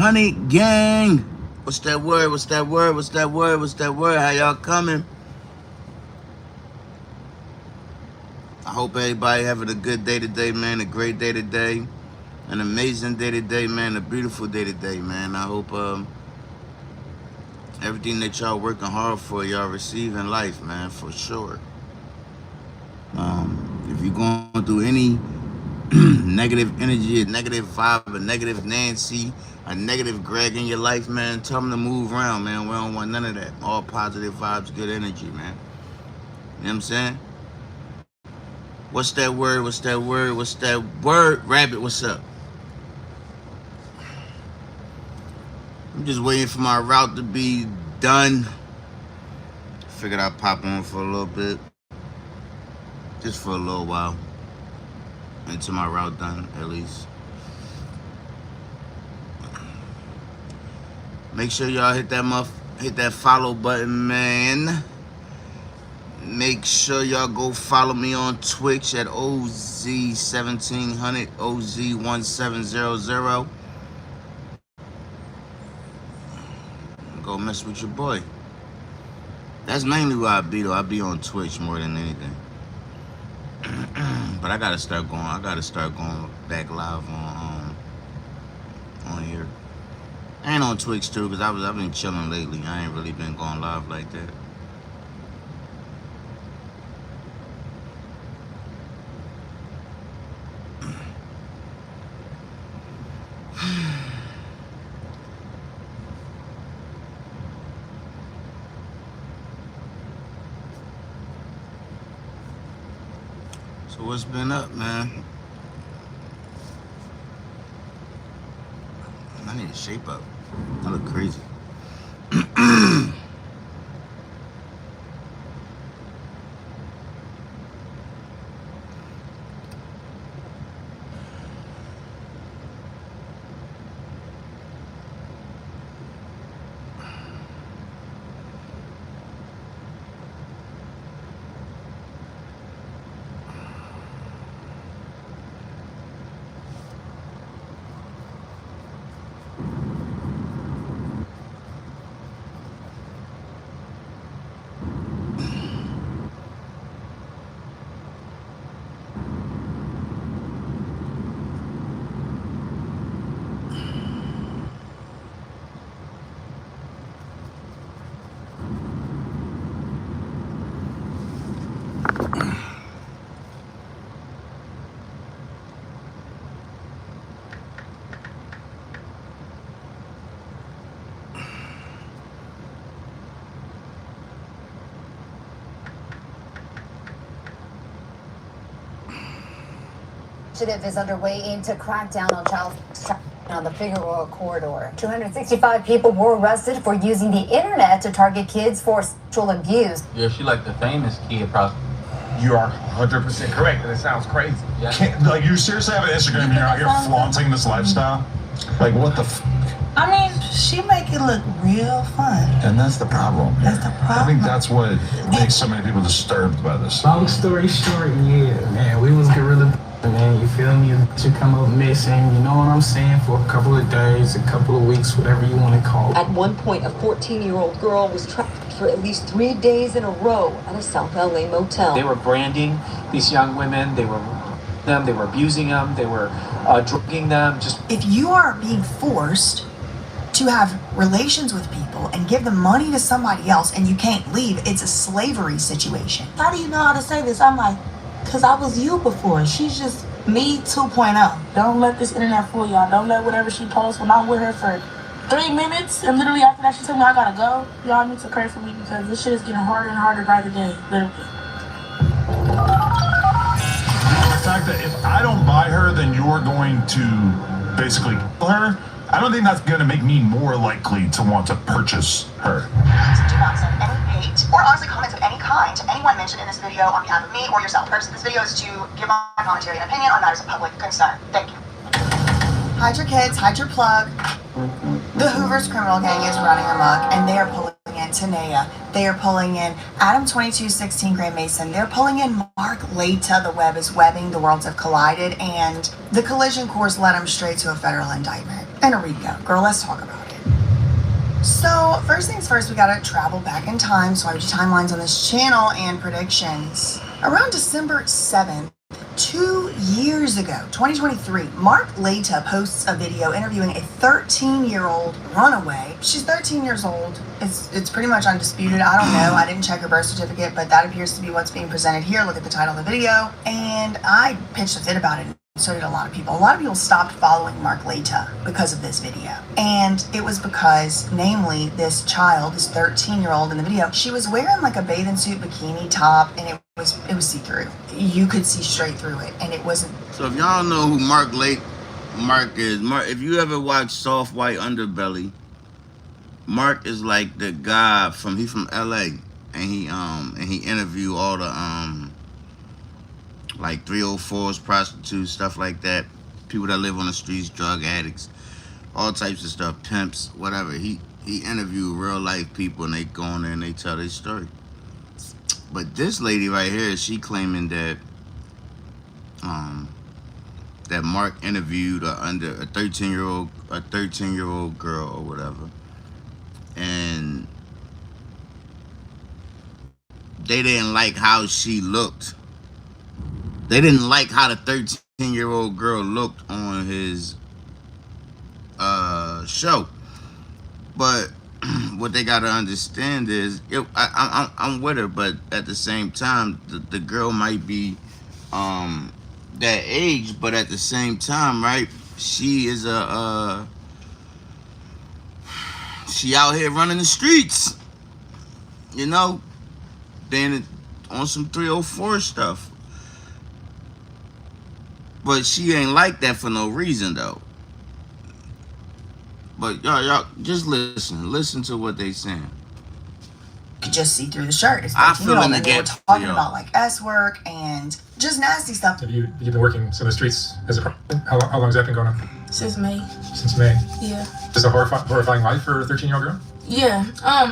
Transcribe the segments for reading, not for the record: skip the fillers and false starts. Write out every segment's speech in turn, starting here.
Hunnit gang. What's that word? What's that word? What's that word? What's that word? How y'all coming? I hope everybody having a good day today, man. A great day today. An amazing day today, man. A beautiful day today, man. I hope everything that y'all working hard for, y'all receive in life, man, for sure. If you're going through any negative energy, a negative vibe, a negative Nancy, a negative Greg in your life, man, tell them to move around, man. We don't want none of that. All positive vibes, good energy, man. You know what I'm saying? What's that word? What's that word? What's that word? Rabbit, what's up? I'm just waiting for my route to be done. Figured I'd pop on for a little bit. Just for a little while. Until my route done, at least. Make sure y'all hit that follow button, man. Make sure y'all go follow me on Twitch at OZ1700, OZ1700. Go mess with your boy. That's mainly where I be, though. I be on Twitch more than anything. But I gotta start going back live on here. And on Twitch too, because I've been chilling lately. I ain't really been going live like that. So what's been up, man? I need to shape up. I look crazy. Initiative is underway aimed to crack down on child trafficking on the Figueroa corridor. 265 people were arrested for using the internet to target kids for sexual abuse. Yeah, she like the famous kid prostitute. You are 100% correct, and it sounds crazy. Yeah. Like, you seriously have an Instagram and you're out here flaunting this lifestyle? Like, what the f? I mean, she make it look real fun. And that's the problem. That's the problem. I think that's what makes so many people disturbed by this. Long story short, yeah, man, we was gorilla, man, you feel me? You come up missing, you know what I'm saying, for a couple of days, a couple of weeks, whatever you want to call it. At one point, a 14-year-old girl was trafficked for at least 3 days in a row at a South LA motel. They were branding these young women, they were abusing them, they were drugging them. If you are being forced to have relations with people and give the money to somebody else and you can't leave, it's a slavery situation. How do you know how to say this? I'm like, because I was you before. She's just me 2.0. Don't let this internet fool y'all. Don't let whatever she posts when I'm with her for 3 minutes and literally after that she told me I gotta go. Y'all need to pray for me because this shit is getting harder and harder by the day, literally. The fact that if I don't buy her, then you're going to basically kill her, I don't think that's going to make me more likely to want to purchase her. Do not send any hate or honestly comments of any kind to anyone mentioned in this video on behalf of me or yourself. Purpose of this video is to give my commentary and opinion on matters of public concern. Thank you. Hide your kids, hide your plug. The Hoover's criminal gang is running amok, and they are pulling in Tanea. They are pulling in Adam 2216 Gray Mason. They're pulling in Mark Leta. The web is webbing. The worlds have collided, and the collision course led him straight to a federal indictment. Enrico. Girl, let's talk about it. So, first things first, we gotta travel back in time. So I do timelines on this channel and predictions. Around December 7th, 2 years ago, 2023, Mark Leta posts a video interviewing a 13-year-old runaway. She's 13 years old. It's pretty much undisputed. I don't know. I didn't check her birth certificate, but that appears to be what's being presented here. Look at the title of the video. And I pitched a fit about it. So did a lot of people. A lot of people stopped following Mark Leta because of this video. And it was because, namely, this child, this 13-year-old in the video, she was wearing like a bathing suit bikini top, and it was see-through. You could see straight through it, and it wasn't. So if y'all know who Mark is, if you ever watch Soft White Underbelly, Mark is like the guy he's from LA, and he interviewed all the like 304s, prostitutes, stuff like that, people that live on the streets, drug addicts, all types of stuff, pimps, whatever. He interviewed real life people, and they go in there and they tell their story. But this lady right here, she claiming that that Mark interviewed a 13-year-old girl or whatever, and they didn't like how she looked. They didn't like how the 13-year-old girl looked on his show. But what they gotta understand is, I'm with her, but at the same time, the girl might be that age, but at the same time, right? She is she out here running the streets, you know, then on some 304 stuff. But she ain't like that for no reason, though. But y'all just listen to what they saying. You could just see through the shirt. It's I feel in the and they were gap, talking yo. about like S work and just nasty stuff. Have you been working some of the streets as a problem? How long has that been going on? Since May. Since May. Yeah. Just a horrifying life for a 13-year-old girl? Yeah.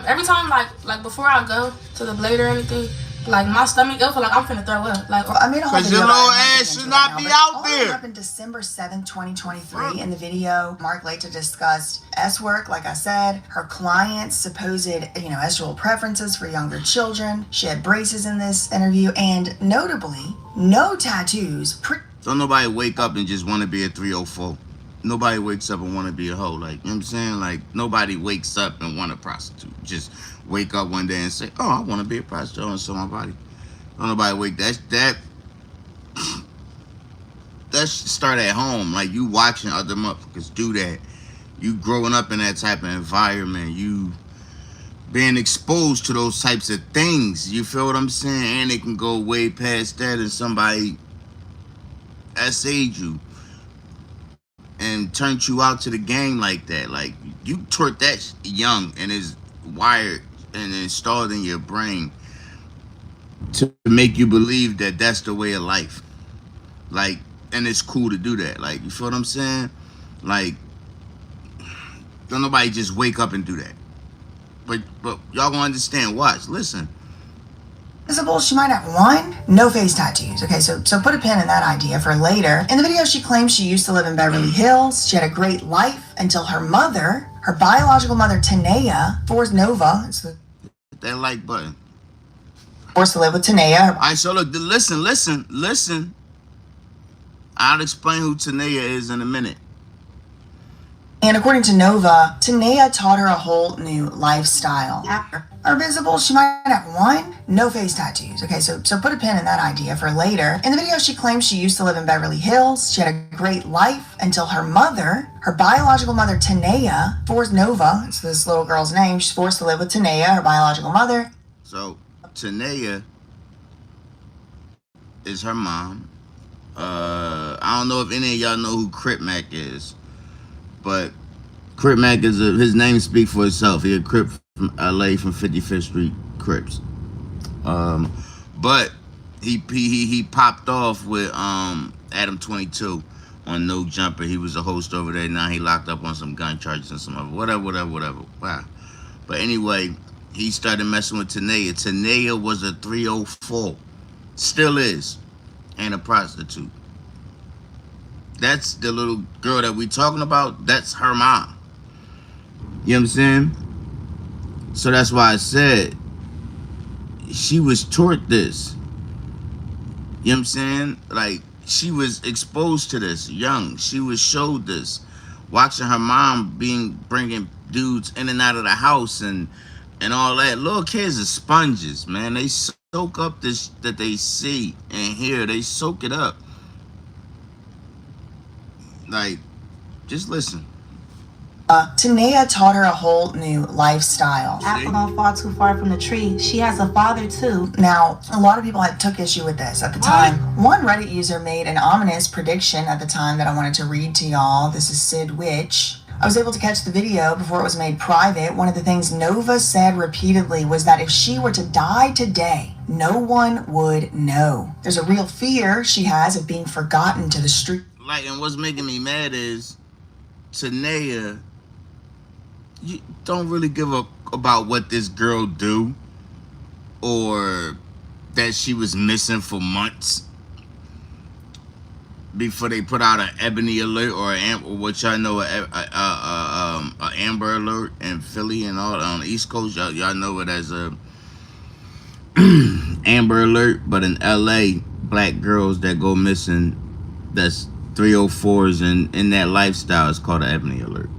Every time like before I go to the blade or anything, like my stomach, it'll feel like I'm finna throw up. Like I made a whole Cause your video little about it. ass should not be out All there. that happened December 7th, 2023. In the video, Mark Leta discussed S work, like I said, her client's supposed, estradiol preferences for younger children. She had braces in this interview, and notably, no tattoos. Don't nobody wake up and just want to be a 304. Nobody wakes up and want to be a hoe. Like, you know what I'm saying? Like, nobody wakes up and want a prostitute. Just wake up one day and say, oh, I want to be a prostitute and sell my body. Don't nobody wake that start at home. Like, you watching other motherfuckers do that. You growing up in that type of environment. You being exposed to those types of things. You feel what I'm saying? And it can go way past that, and somebody essayed you and turned you out to the game like that. Like, you taught that young, and it's wired and installed in your brain to make you believe that that's the way of life. Like, and it's cool to do that. Like, you feel what I'm saying? Like, don't nobody just wake up and do that. But y'all gonna understand. Watch, listen. Visible, she might have one, no face tattoos. Okay, so put a pin in that idea for later. In the video, she claims she used to live in Beverly Hills. She had a great life until her mother, her biological mother, Tanea, forced Nova. It's the that like button. Forced to live with Tanea. All right, so look, listen. I'll explain who Tanea is in a minute. And according to Nova, Tanea taught her a whole new lifestyle. Are visible, she might have one, no face tattoos. Okay, so put a pin in that idea for later. In the video, she claims she used to live in Beverly Hills. She had a great life until her mother, her biological mother, Tanea, forced Nova. It's this little girl's name. She's forced to live with Tanea, her biological mother. So Tanea is her mom. I don't know if any of y'all know who Crip Mac is, but Crip Mac is his name speaks for itself. He a Crip from LA, from 55th Street Crips. But he popped off with Adam 22 on No Jumper. He was a host over there. Now he locked up on some gun charges and some other whatever. Wow. But anyway, he started messing with Tanea. Tanea was a 304, still is, and a prostitute. That's the little girl that we talking about. That's her mom. You know what I'm saying? So that's why I said she was taught this. You know what I'm saying? Like, she was exposed to this young. She was showed this. Watching her mom bringing dudes in and out of the house and all that. Little kids are sponges, man. They soak up this that they see and hear. They soak it up. Like, just listen. Tanea taught her a whole new lifestyle. Apple don't fall too far from the tree. She has a father too. Now, a lot of people had took issue with this at the time. One Reddit user made an ominous prediction at the time that I wanted to read to y'all. This is Sid Witch. I was able to catch the video before it was made private. One of the things Nova said repeatedly was that if she were to die today, no one would know. There's a real fear she has of being forgotten to the street. Like, and what's making me mad is Tanea, you don't really give a about what this girl do, or that she was missing for months before they put out an ebony alert or what y'all know, a amber alert in Philly and all on the East Coast. Y'all know it as a amber alert, but in LA, black girls that go missing, that's 304s and in that lifestyle, is called an ebony alert.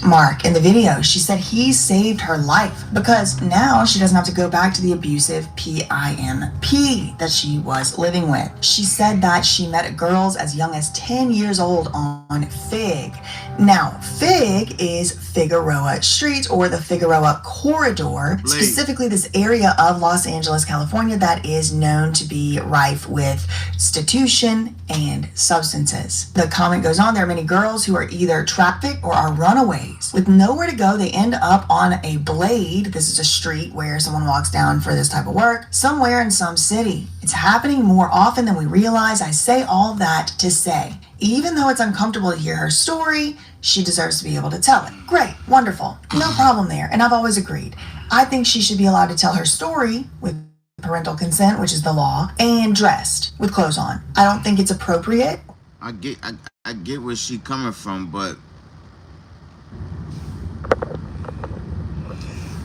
Mark in the video, she said he saved her life because now she doesn't have to go back to the abusive PIMP that she was living with. She said that she met girls as young as 10 years old on Fig. Now, Fig is Figueroa Street, or the Figueroa Corridor, specifically this area of Los Angeles, California that is known to be rife with prostitution and substances. The comment goes on, there are many girls who are either trafficked or are runaways. With nowhere to go, they end up on a blade. This is a street where someone walks down for this type of work, somewhere in some city. It's happening more often than we realize. I say all that to say, even though it's uncomfortable to hear her story, she deserves to be able to tell it. Great, wonderful, no problem there. And I've always agreed. I think she should be allowed to tell her story with parental consent, which is the law, and dressed with clothes on. I don't think it's appropriate. I get where she coming from, but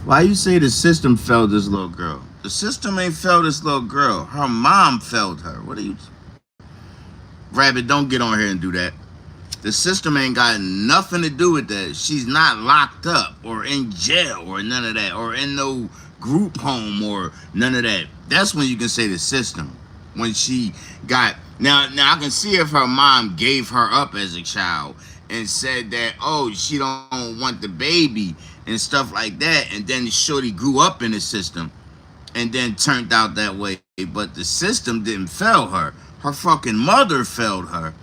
why you say the system failed this little girl? The system ain't failed this little girl. Her mom failed her. What are you? Rabbit, don't get on here and do that. The system ain't got nothing to do with that. She's not locked up or in jail or none of that, or in no group home or none of that. That's when you can say the system. When she got now I can see if her mom gave her up as a child and said that, oh, she don't want the baby and stuff like that, and then shorty grew up in the system and then turned out that way. But the system didn't fail her. Her fucking mother failed her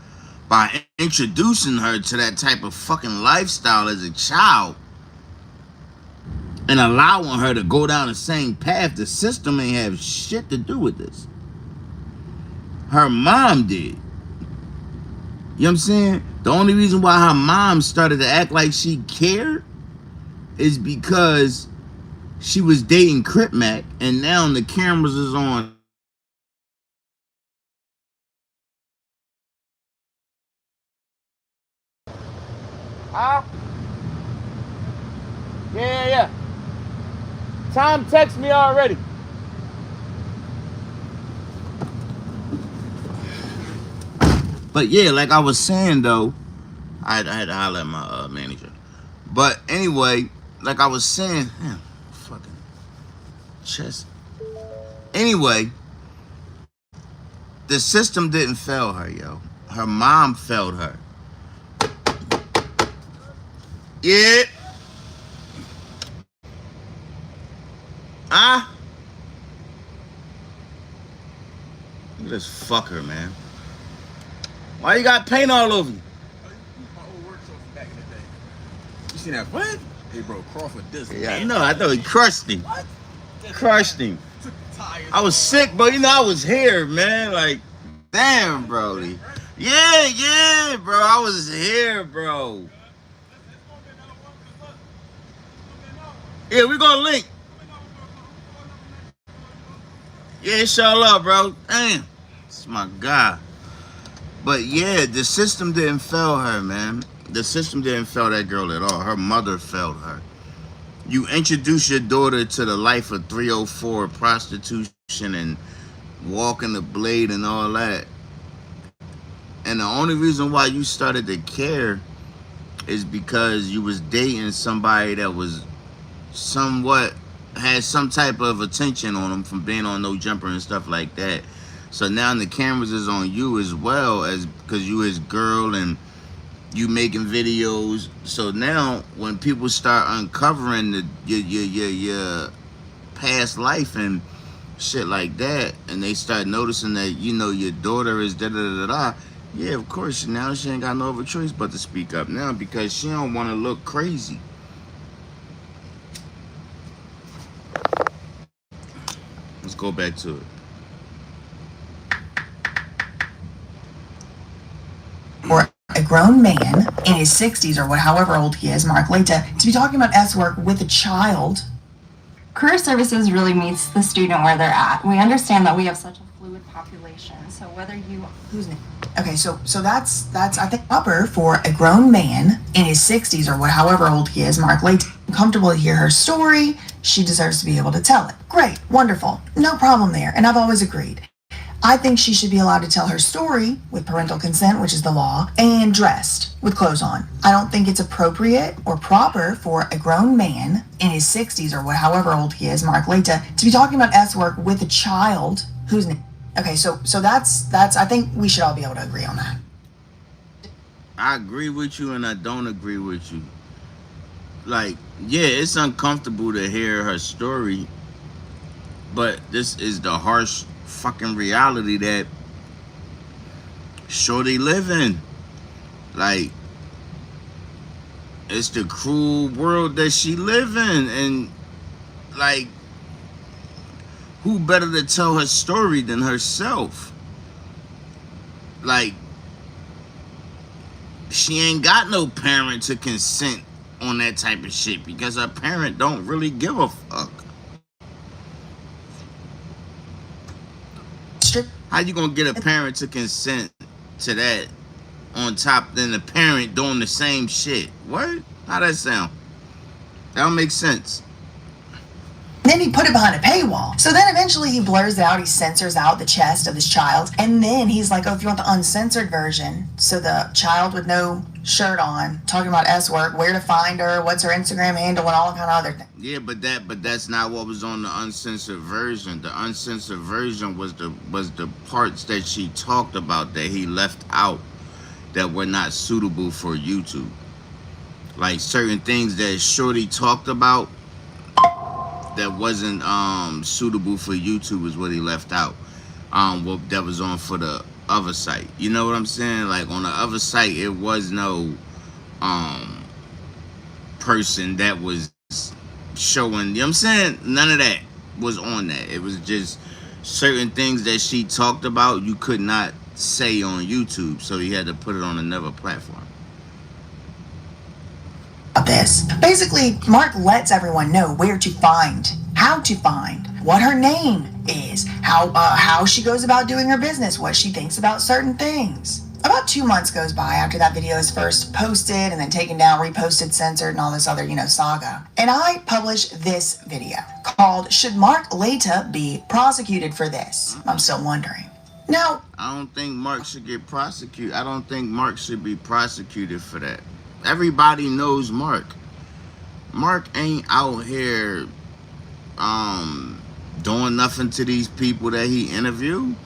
by introducing her to that type of fucking lifestyle as a child and allowing her to go down the same path. The system ain't have shit to do with this. Her mom did. You know what I'm saying? The only reason why her mom started to act like she cared is because she was dating Crip Mac, and now the cameras is on. Yeah. Tom texted me already. But yeah, like I was saying though, I had to holler at my manager. But anyway, like I was saying, fucking chest. Anyway, the system didn't fail her, yo. Her mom failed her. Yeah. Look at this fucker, man. Why you got paint all over you? My old workshop from back in the day. You seen that? What? Hey, bro, Crawford this. Yeah, I know. I thought he crushed him. What? Crushed him. I was sick, but you know, I was here, man. Like, damn, Brody. Yeah, bro. I was here, bro. Yeah, we gonna link. Yeah, inshallah, bro. Damn. This is my guy. But yeah, the system didn't fail her, man. The system didn't fail that girl at all. Her mother failed her. You introduce your daughter to the life of 304 prostitution and walking the blade and all that. And the only reason why you started to care is because you was dating somebody that was somewhat had some type of attention on them from being on No Jumper and stuff like that. So now the cameras is on you as well, as because you his girl and you making videos. So now when people start uncovering your past life and shit like that, and they start noticing that your daughter is da da da da. Yeah, of course. Now she ain't got no other choice but to speak up now because she don't want to look crazy. Let's go back to it. For a grown man in his 60s or however old he is, Mark Leta, to be talking about S work with a child. Career Services really meets the student where they're at. We understand that we have such a fluid population, so whether you... Who's name? Okay, so that's I think proper for a grown man in his 60s or however old he is, Mark Leta, comfortable to hear her story. She deserves to be able to tell it. Great, wonderful, no problem there, and I've always agreed. I think she should be allowed to tell her story with parental consent, which is the law, and dressed with clothes on. I don't think it's appropriate or proper for a grown man in his 60s or however old he is, Mark Leta, to be talking about S work with a child who's... Okay, so that's I think we should all be able to agree on that. I agree with you and I don't agree with you. Like, yeah, it's uncomfortable to hear her story, but this is the harsh fucking reality that shorty live in. Like, it's the cruel world that she live in, and like, who better to tell her story than herself? Like, she ain't got no parent to consent on that type of shit because her parent don't really give a fuck. How you gonna get a parent to consent to that on top than the parent doing the same shit? What? How that sound? That don't make sense. Then he put it behind a paywall. So then eventually he blurs it out, he censors out the chest of this child, and then he's like, oh, if you want the uncensored version, so the child with no shirt on, talking about S work, where to find her, what's her Instagram handle, and all kind of other things. Yeah, but that's not what was on the uncensored version. The uncensored version was the parts that she talked about that he left out that were not suitable for YouTube. Like certain things that Shorty talked about that wasn't suitable for YouTube is what he left out. What that was on for the other site. You know what I'm saying? Like on the other site, it was no person that was showing. You know what I'm saying? None of that was on that. It was just certain things that she talked about you could not say on YouTube, so he had to put it on another platform. This. Basically, Mark lets everyone know where to find, how to find, what her name is, how she goes about doing her business, what she thinks about certain things. About 2 months goes by after that video is first posted and then taken down, reposted, censored, and all this other, saga. And I published this video called, Should Mark Leta Be Prosecuted for This? I'm still wondering. Now, I don't think Mark should get prosecuted. I don't think Mark should be prosecuted for that. Everybody knows Mark. Mark ain't out here doing nothing to these people that he interviewed.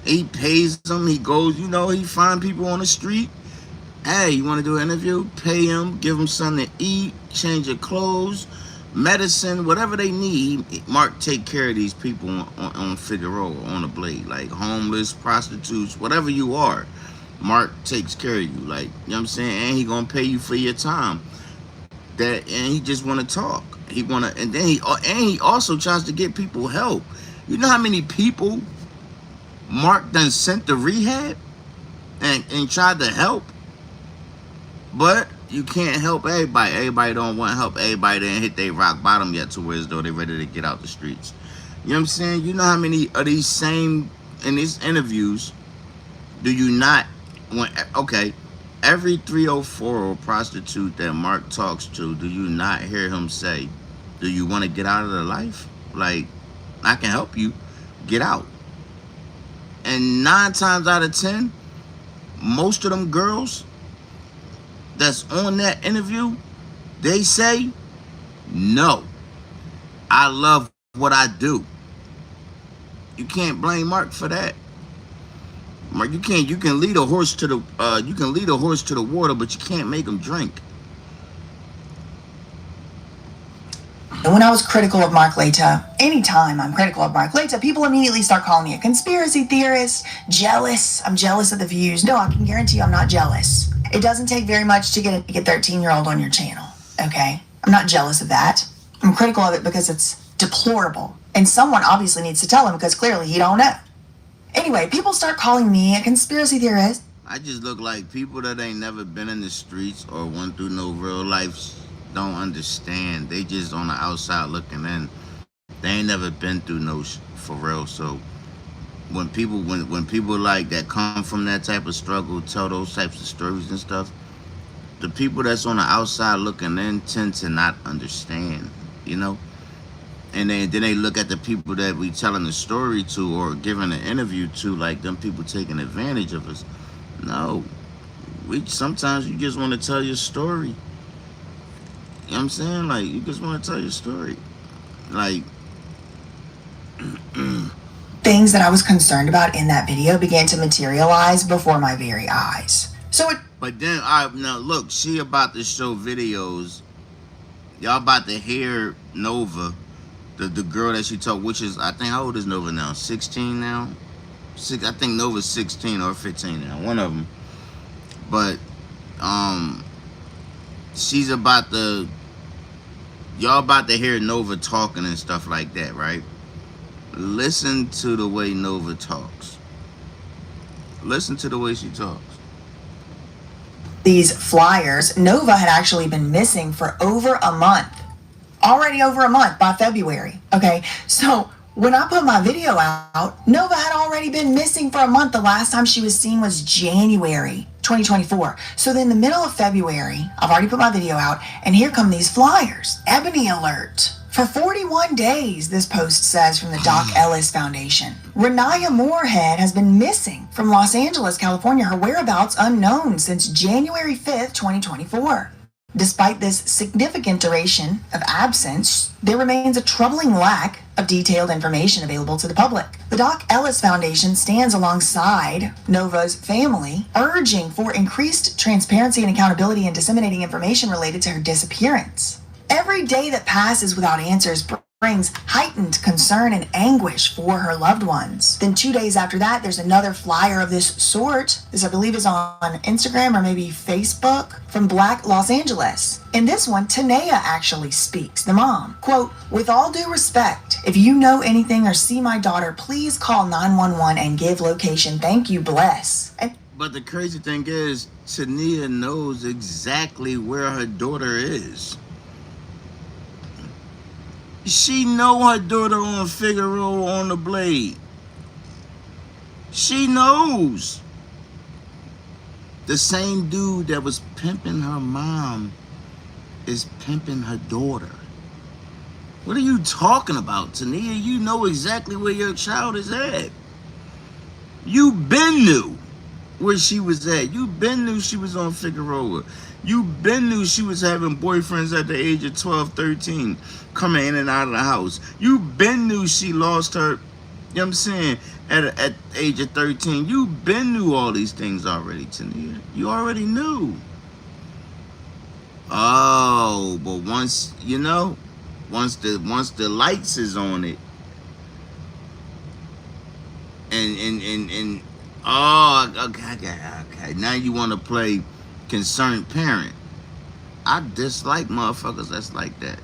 He pays them. He goes, he find people on the street. Hey, you want to do an interview? Pay him, give them something to eat, change their clothes, medicine, whatever they need. Mark take care of these people on Figueroa, on the blade, like homeless, prostitutes, whatever you are. Mark takes care of you, like, you know what I'm saying? And he gonna pay you for your time. And he just wanna talk. And he also tries to get people help. You know how many people Mark done sent to rehab and tried to help? But you can't help everybody. Everybody don't want help. Everybody didn't hit their rock bottom yet to where as though they're ready to get out the streets. You know what I'm saying? You know how many of these same, in these interviews, do you not Okay, every 304 prostitute that Mark talks to, do you not hear him say, do you want to get out of the life? Like, I can help you get out. And 9 times out of 10, most of them girls that's on that interview, they say, no, I love what I do. You can't blame Mark for that. Mark, you can lead a horse to the water, but you can't make him drink. And when I was critical of Mark Laita, anytime I'm critical of Mark Laita, people immediately start calling me a conspiracy theorist, jealous. I'm jealous of the views. No, I can guarantee you I'm not jealous. It doesn't take very much to get a 13-year-old on your channel, okay? I'm not jealous of that. I'm critical of it because it's deplorable. And someone obviously needs to tell him because clearly he don't know. Anyway, people start calling me a conspiracy theorist. I just look like people that ain't never been in the streets or went through no real life don't understand. They just on the outside looking in. They ain't never been through no for real. So when people like that come from that type of struggle, tell those types of stories and stuff, the people that's on the outside looking in tend to not understand, you know? And then they look at the people that we telling the story to or giving an interview to, like them people taking advantage of us. No, sometimes you just want to tell your story. You know what I'm saying? Like, you just want to tell your story. Like, things that I was concerned about in that video began to materialize before my very eyes. But then, now look, she about to show videos. Y'all about to hear Nova. The girl that she told, which is, I think, how old is Nova now? 16 now? I think Nova's 16 or 15 now, one of them. But, she's about to, y'all about to hear Nova talking and stuff like that, right? Listen to the way Nova talks. Listen to the way she talks. These flyers, Nova had actually been missing for over a month. Already over a month by February, okay? So when I put my video out, Nova had already been missing for a month. The last time she was seen was January 2024. So then in the middle of February, I've already put my video out, and here come these flyers. Ebony alert. For 41 days, this post says from the Doc Ellis Foundation. Renaya Moorhead has been missing from Los Angeles, California. Her whereabouts unknown since January 5th, 2024. Despite this significant duration of absence, there remains a troubling lack of detailed information available to the public. The Doc Ellis Foundation stands alongside Nova's family, urging for increased transparency and accountability in disseminating information related to her disappearance. Every day that passes without answers brings heightened concern and anguish for her loved ones. Then 2 days after that, there's another flyer of this sort. This, I believe, is on Instagram or maybe Facebook from Black Los Angeles. In this one, Tanea actually speaks, the mom. Quote, with all due respect, if you know anything or see my daughter, please call 911 and give location. Thank you, bless. But the crazy thing is, Tanea knows exactly where her daughter is. She know her daughter on Figaro on the blade. She knows. The same dude that was pimping her mom is pimping her daughter. What are you talking about, Tanea? You know exactly where your child is at. You been knew where she was at. You been knew she was on Figueroa. You been knew she was having boyfriends at the age of 12, 13, coming in and out of the house. You been knew she lost her, you know what I'm saying, at the age of 13. You been knew all these things already, Tanea. You already knew. Oh, but once, you know, once the lights is on it, and oh, okay. Now you want to play concerned parent. I dislike motherfuckers that's like that.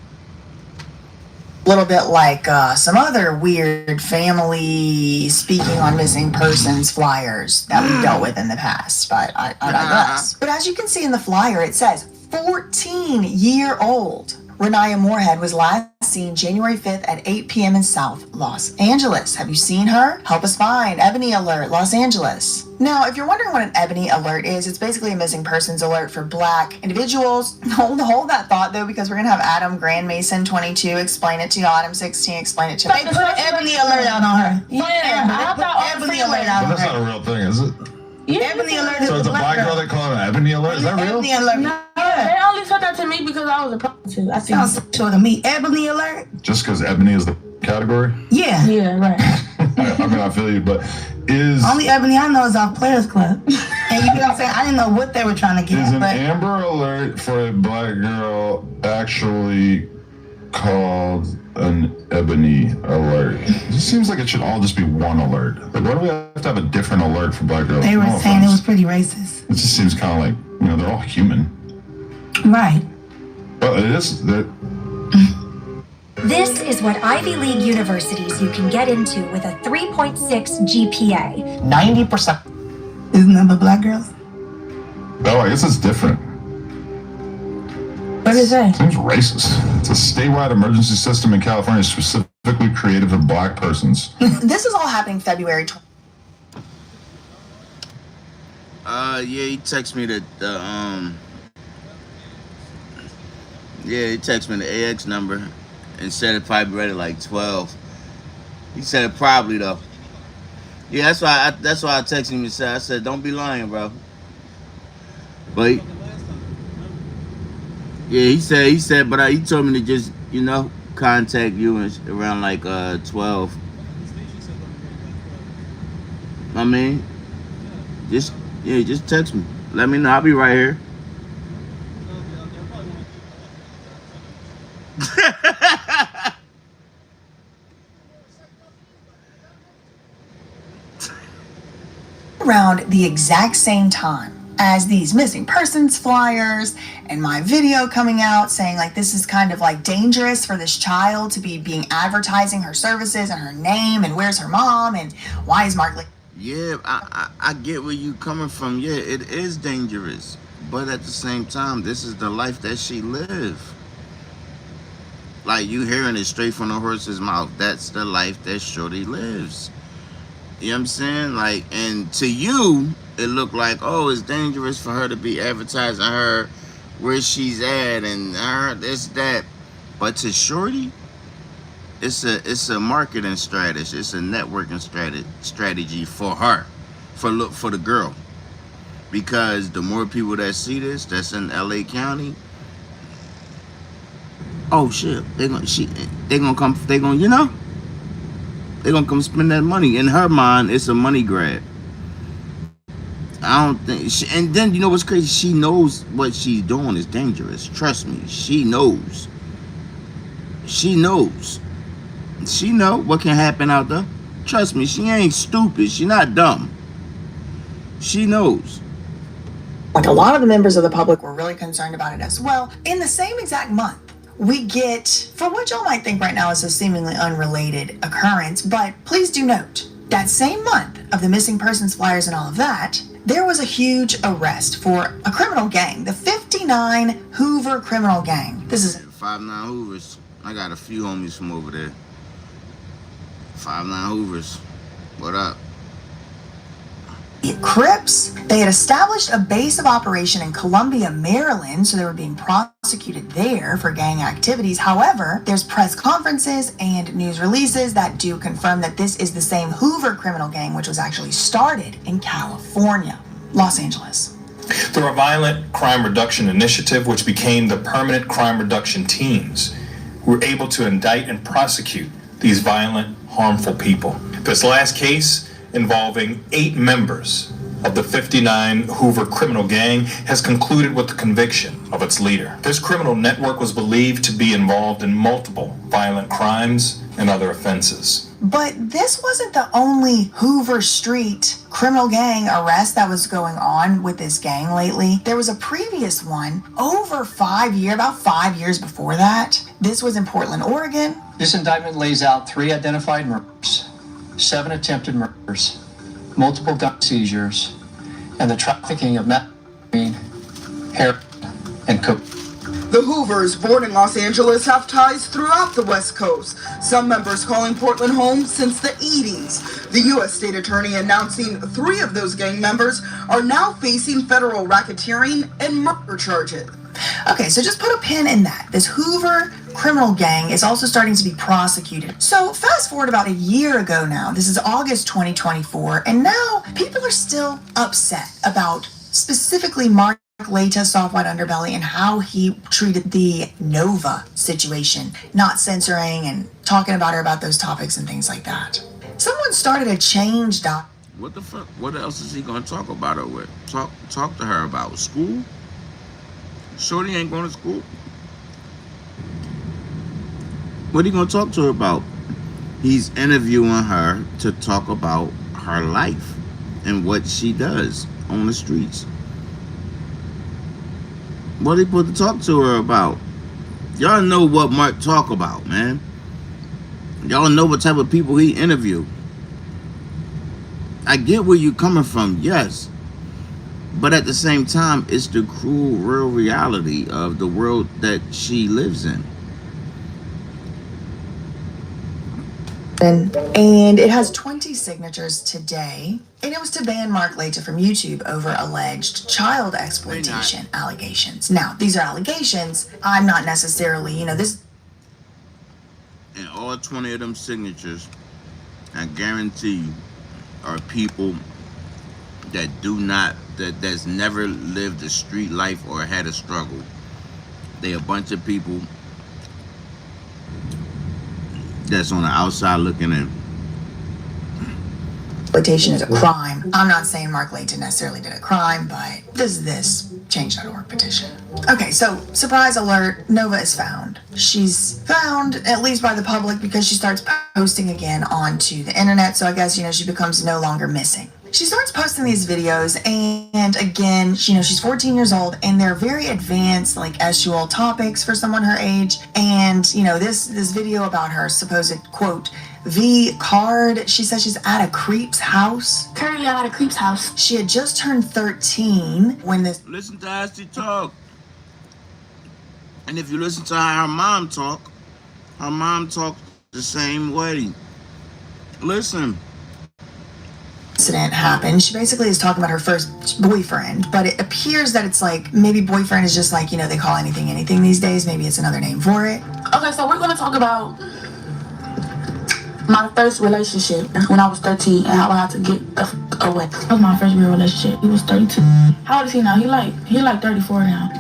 A little bit like some other weird family speaking on missing persons flyers that we've dealt with in the past, but I digress. But as you can see in the flyer, it says 14-year-old Renaya Moorhead was last seen January 5th at 8 p.m. in South Los Angeles. Have you seen her? Help us find. Ebony Alert, Los Angeles. Now, if you're wondering what an Ebony Alert is, it's basically a missing persons alert for Black individuals. Hold that thought, though, because we're going to have Adam Grand Mason 22 explain it to y'all. Adam 16 explain it to They put Ebony Alert out on her. Yeah, I thought Ebony Alert out But on that's not her. a real thing, is it? Ebony Alert is So it's a black girl that call it an Ebony Alert? Is that real? Ebony Alert. No, they only said that to me because I was a prostitute. I think. Sounds sexual to me. Ebony Alert? Just because Ebony is the category? Yeah. Yeah, right. I mean, I feel you, but is Only Ebony I know is off Players Club. And you know what I'm saying? I didn't know what they were trying to get is at, an but Amber Alert for a black girl actually called an Ebony Alert? It just seems like it should all just be one alert. Like, why do we have to have a different alert for black girls? they were No saying it offense. was pretty racist. It just seems kind of like, you know, they're all human. Right. But it is that. This is what Ivy League universities you can get into with a 3.6 GPA. 90%. Isn't that but black girls? Oh, I guess it's different. What is that? Seems racist. It's a statewide emergency system in California specifically created for black persons. This is all happening February 20th. Yeah, he texted me he texted me the AX number and said it probably read it like 12. He said it probably though. Yeah, that's why I texted him and said, I said, don't be lying, bro. But he said, but he told me to just, you know, contact you around like 12. I mean, just text me. Let me know. I'll be right here. Around the exact same time as these missing persons flyers and my video coming out saying like this is kind of like dangerous for this child to be being advertising her services and her name and where's her mom and why is Mark like. Yeah, I get where you coming from. Yeah, it is dangerous. But at the same time, this is the life that she lived. Like, you hearing it straight from the horse's mouth. That's the life that Shorty lives. You know what I'm saying? Like, and to you, it looked like, oh, it's dangerous for her to be advertising her where she's at and her this, that. But to Shorty, it's a marketing strategy. It's a networking strategy for her, for the girl. Because the more people that see this, that's in LA County, oh shit, they're gonna come spend that money. In her mind, it's a money grab. I don't think and then you know what's crazy? She knows what she's doing is dangerous. Trust me, she knows. She knows what can happen out there. Trust me, she ain't stupid. She not dumb. She knows. Like a lot of the members of the public were really concerned about it as well. In the same exact month, we get, for what y'all might think right now is a seemingly unrelated occurrence, but please do note, that same month of the missing persons flyers and all of that, there was a huge arrest for a criminal gang, the 59 Hoover criminal gang. This is 59 Hoovers. I got a few homies from over there. 59 Hoovers. What up? Crips. They had established a base of operation in Columbia, Maryland, so they were being prosecuted there for gang activities. However, there's press conferences and news releases that do confirm that this is the same Hoover criminal gang, which was actually started in California, Los Angeles. Through a violent crime reduction initiative, which became the permanent crime reduction teams, we were able to indict and prosecute these violent, harmful people. This last case, involving 8 members of the 59 Hoover criminal gang, has concluded with the conviction of its leader. This criminal network was believed to be involved in multiple violent crimes and other offenses. But this wasn't the only Hoover Street criminal gang arrest that was going on with this gang lately. There was a previous one about 5 years before that. This was in Portland, Oregon. This indictment lays out 3 identified murders, 7 attempted murders, multiple gun seizures, and the trafficking of methamphetamine, heroin, and cocaine. The Hoovers, born in Los Angeles, have ties throughout the West Coast, some members calling Portland home since the 80s. The U.S. State Attorney announcing 3 of those gang members are now facing federal racketeering and murder charges. Okay, so just put a pin in that. This Hoover criminal gang is also starting to be prosecuted. So fast forward about a year ago now, this is August 2024, and now people are still upset about specifically Mark Laita's soft white underbelly and how he treated the Nova situation, not censoring and talking about her about those topics and things like that. Someone started a change doc. What the fuck? What else is he gonna talk about her with? Talk to her about school? Shorty ain't going to school. What are you gonna talk to her about? He's interviewing her to talk about her life and what she does on the streets. What are you supposed to talk to her about? Y'all know what Mark talk about, man. Y'all know what type of people he interview. I get where you coming from, yes. But at the same time, it's the cruel, real reality of the world that she lives in. And it has 20 signatures today, and it was to ban Mark Laita from YouTube over alleged child exploitation allegations. Now, these are allegations. I'm not necessarily, this. And all 20 of them signatures, I guarantee you, are people that that's never lived a street life or had a struggle. They a bunch of people that's on the outside looking in. Exploitation is a crime. I'm not saying Mark Laita necessarily did a crime, but this change.org petition. Okay, so surprise alert, Nova is found. She's found, at least by the public, because she starts posting again onto the internet, so I guess, she becomes no longer missing. She starts posting these videos, and again, she's 14 years old, and they're very advanced, like SUL topics for someone her age. And this video about her supposed quote V card. She says she's at a creep's house. Currently, I'm at a creep's house. She had just turned 13 when this. Listen to Ashley talk, and if you listen to how her mom talks the same way. Listen. Incident happened. She basically is talking about her first boyfriend, but it appears that it's like maybe boyfriend is just like, they call anything these days. Maybe it's another name for it. Okay, so we're going to talk about my first relationship when I was 13 and how I had to get the fuck away. That was my first real relationship. He was 32. How old is he now? He like 34 now.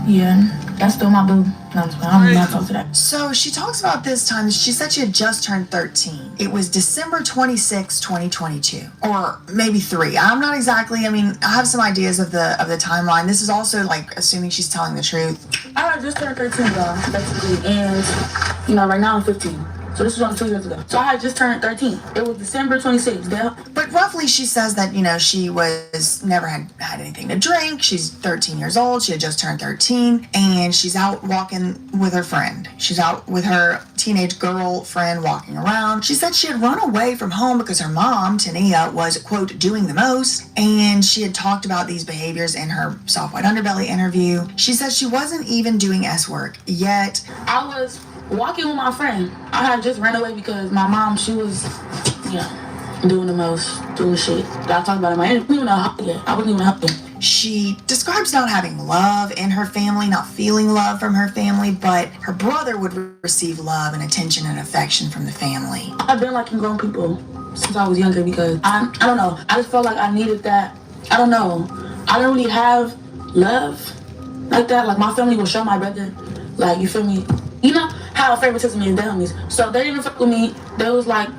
Yeah, that's still my boo. I'm not talking to that. So she talks about this time. She said she had just turned 13. It was December 26, 2022, or maybe 3. I'm not exactly. I have some ideas of the timeline. This is also like assuming she's telling the truth. I had just turned 13, y'all, basically, and right now I'm 15. So this was only 2 years ago. So I had just turned 13. It was December 26th. But roughly she says that, she was never had anything to drink. She's 13 years old. She had just turned 13. And she's out walking with her friend. She's out with her teenage girlfriend walking around. She said she had run away from home because her mom, Tania, was, quote, doing the most. And she had talked about these behaviors in her soft white underbelly interview. She said she wasn't even doing S work yet. I was walking with my friend. I had just ran away because my mom, she was, doing the most, doing shit. I talked about it. I didn't even know how yet. I wasn't even helping. She describes not having love in her family, not feeling love from her family, but her brother would receive love and attention and affection from the family. I've been liking grown people since I was younger because I don't know. I just felt like I needed that. I don't know. I don't really have love like that. Like my family will show my brother, like, you feel me? You know how favoritism is, their homies. So they didn't fuck with me. They was like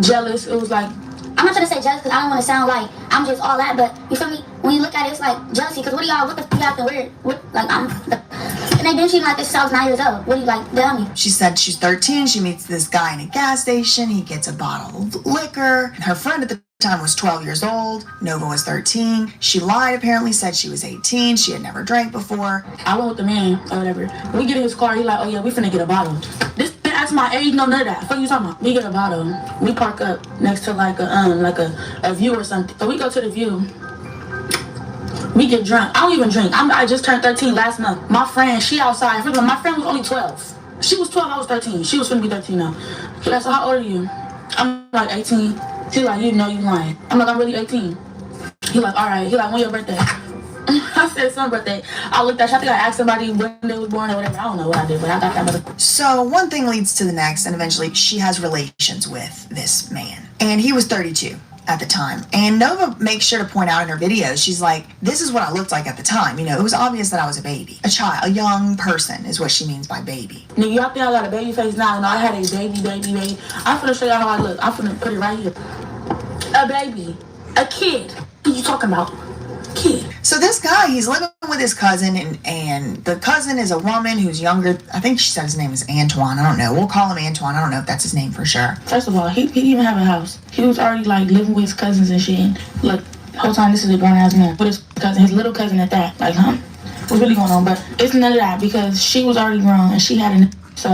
jealous. It was like, I'm not trying to say jealous because I don't want to sound like I'm just all that, but you feel me? When you look at it, it's like jealousy. Because what the f*** you acting weird? And they been treating like this since I was 9 years old. What do you tell me? She said she's 13. She meets this guy in a gas station. He gets a bottle of liquor. Her friend at the time was 12 years old. Nova was 13. She lied, apparently, said she was 18. She had never drank before. I went with the man or whatever. We get in his car. He like, oh yeah, we finna get a bottle. This that's my age, no none of that. What are you talking about? We get a bottle. We park up next to like a view or something. So we go to the view. We get drunk. I don't even drink. I just turned 13 last month. My friend, she outside. My friend was only 12. She was 12, I was 13. She was finna be 13 now. She like, so how old are you? I'm like 18. She like, you know you lying. I'm like, I'm really 18. He like, all right. He like, when your birthday? I said some birthday. I looked at, I think I asked somebody when they was born or whatever. I don't know what I did, but I got that motherfucker. So one thing leads to the next, and eventually she has relations with this man. And he was 32 at the time. And Nova makes sure to point out in her videos, she's like, this is what I looked like at the time. You know, it was obvious that I was a baby. A child, a young person is what she means by baby. Nigga, y'all think I got a baby face now? No, I had a baby. I'm finna show y'all how I look. I'm finna put it right here. A baby. A kid. What are you talking about? Kid. So this guy, he's living with his cousin, and the cousin is a woman who's younger. I think she said his name is Antoine. I don't know. We'll call him Antoine. I don't know if that's his name for sure. First of all, he didn't even have a house. He was already like living with his cousins and shit. And look, the whole time this is a grown ass man with his cousin, his little cousin at that. Like, huh? What's really going on? But it's none of that because she was already grown and she had a so.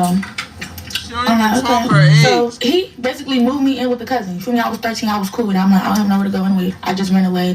I'm like, okay. So he basically moved me in with the cousin. You feel me? I was 13. I was cool with it. I'm like, I don't have nowhere to go anyway. I just ran away.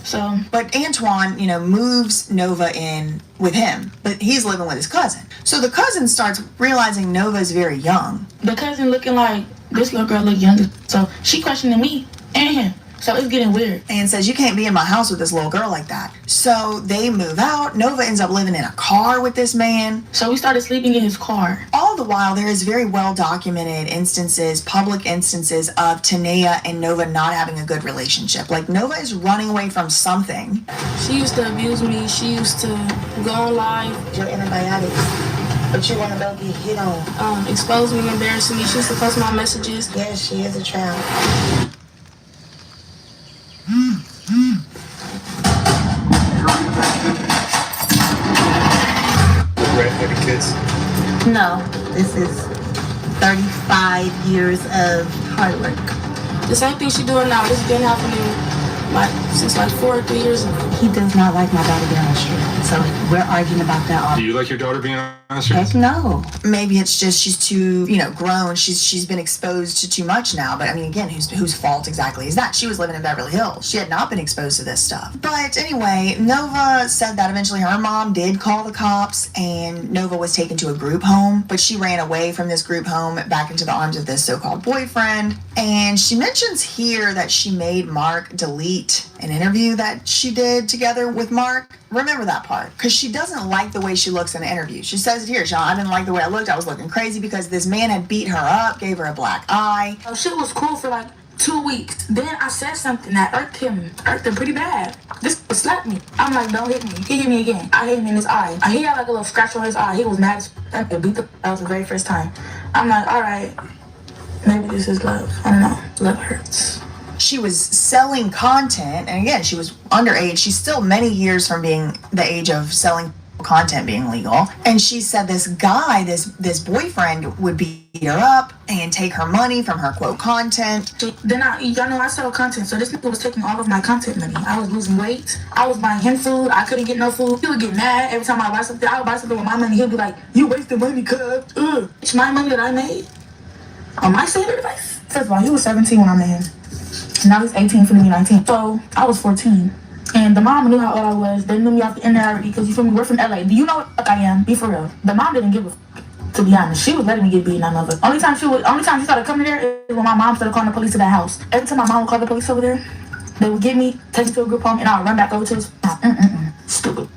So, but Antoine, you know, moves Nova in with him, but he's living with his cousin. So the cousin starts realizing Nova's very young. The cousin looking like this little girl look younger, so she questioning me and him. So it's getting weird. And says, you can't be in my house with this little girl like that. So they move out. Nova ends up living in a car with this man. So we started sleeping in his car. All the while, there is very well documented instances, public instances of Tanea and Nova not having a good relationship. Like Nova is running away from something. She used to abuse me. She used to go on live. Your antibiotics. But you want to go get hit on. Expose me, embarrass me. She used to post my messages. Yes, she is a child. Red-headed kids? No, this is 35 years of hard work. The same thing she doing now. This has been happening since 4 or 3 years ago. He does not like my daughter being on the street, so we're arguing about that all. Do you like your daughter being on the street? Heck no. Maybe it's just she's too, grown. She's been exposed to too much now. But I mean, again, whose fault exactly is that? She was living in Beverly Hills. She had not been exposed to this stuff. But anyway, Nova said that eventually her mom did call the cops, and Nova was taken to a group home. But she ran away from this group home back into the arms of this so-called boyfriend. And she mentions here that she made Mark delete an interview that she did together with Mark. Remember that part, because she doesn't like the way she looks in the interview. She says it here, Sean, I didn't like the way I looked. I was looking crazy because this man had beat her up, gave her a black eye. Shit was cool for 2 weeks. Then I said something that irked him pretty bad. This slapped me. I'm like, don't hit me. He hit me again. I hit him in his eye. He had a little scratch on his eye. He was mad as f***. That was the very first time. I'm like, all right, maybe this is love. I don't know. Love hurts. She was selling content, and again, she was underage. She's still many years from being the age of selling content being legal. And she said this guy, this boyfriend, would beat her up and take her money from her quote content. Then y'all know I sell content, so this nigga was taking all of my content money. I was losing weight. I was buying him food. I couldn't get no food. He would get mad every time I buy something. I would buy something with my money. He'll be like, you wasted money, cuz. It's my money that I made on my cellular device. First of all, he was 17 when I met him. Now he's 18, finna be 19. So I was 14. And the mom knew how old I was. They knew me off the internet already because you feel me? We're from LA. Do you know what the fuck I am? Be for real. The mom didn't give a fuck, to be honest. She was letting me get beaten on mother. Only time she started coming there is when my mom started calling the police to that house. Every time my mom would call the police over there, they would get me, take me to a group home, and I would run back over to his stupid.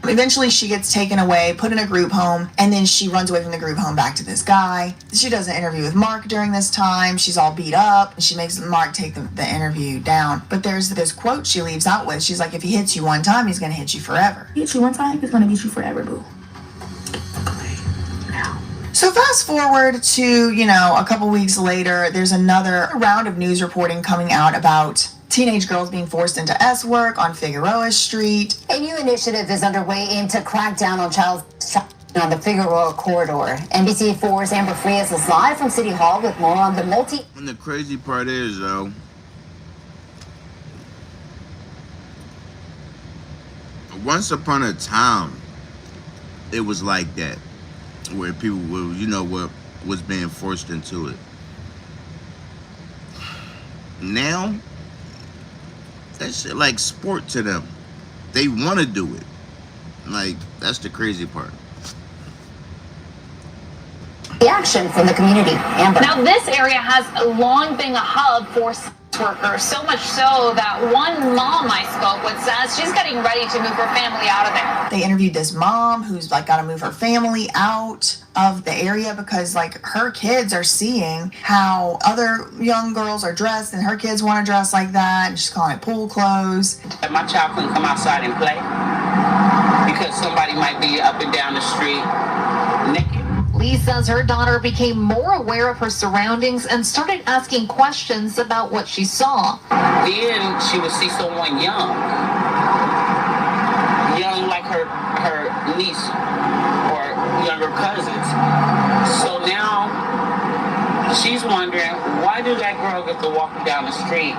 Eventually, she gets taken away, put in a group home, and then she runs away from the group home back to this guy. She does an interview with Mark during this time. She's all beat up, and she makes Mark take the interview down. But there's this quote she leaves out with. She's like, if he hits you one time, he's going to hit you forever. He hits you one time, he's going to beat you forever, boo. So fast forward to, a couple weeks later, there's another round of news reporting coming out about teenage girls being forced into S-work on Figueroa Street. A new initiative is underway aimed to crack down on child trafficking on the Figueroa corridor. NBC4's Amber Frias is live from City Hall with more on the And the crazy part is, though, once upon a time, it was like that, where people were, was being forced into it. Now, that shit like sport to them. They want to do it. Like, that's the crazy part. Reaction from the community. Amber. Now, this area has long been a hub for sex workers, so much so that one mom I spoke with says she's getting ready to move her family out of there. They interviewed this mom who's like got to move her family out of the area because like her kids are seeing how other young girls are dressed and her kids want to dress like that, and she's calling it pool clothes. My child couldn't come outside and play because somebody might be up and down the street naked. Lee says her daughter became more aware of her surroundings and started asking questions about what she saw. Then she would see someone young like her niece or younger cousins. So now she's wondering, why do that girl get to walk down the street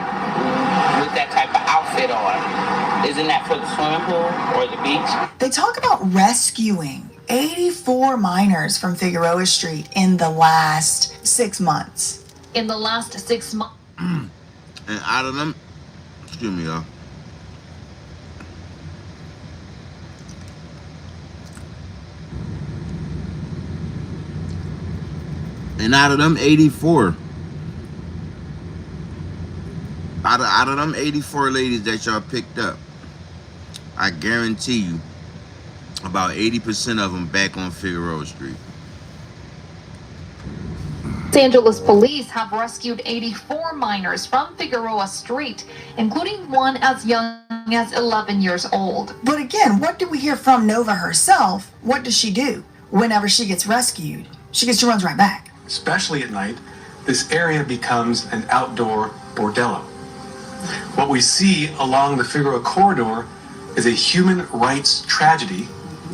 with that type of outfit on? Isn't that for the swimming pool or the beach? They talk about rescuing 84 minors from Figueroa Street in the last 6 months. In the last 6 months. And out of them, excuse me, y'all. And out of them 84, out of them 84 ladies that y'all picked up, I guarantee you, about 80% of them back on Figueroa Street. Los Angeles police have rescued 84 minors from Figueroa Street, including one as young as 11 years old. But again, what do we hear from Nova herself? What does she do whenever she gets rescued? She runs right back. Especially at night, this area becomes an outdoor bordello. What we see along the Figueroa corridor is a human rights tragedy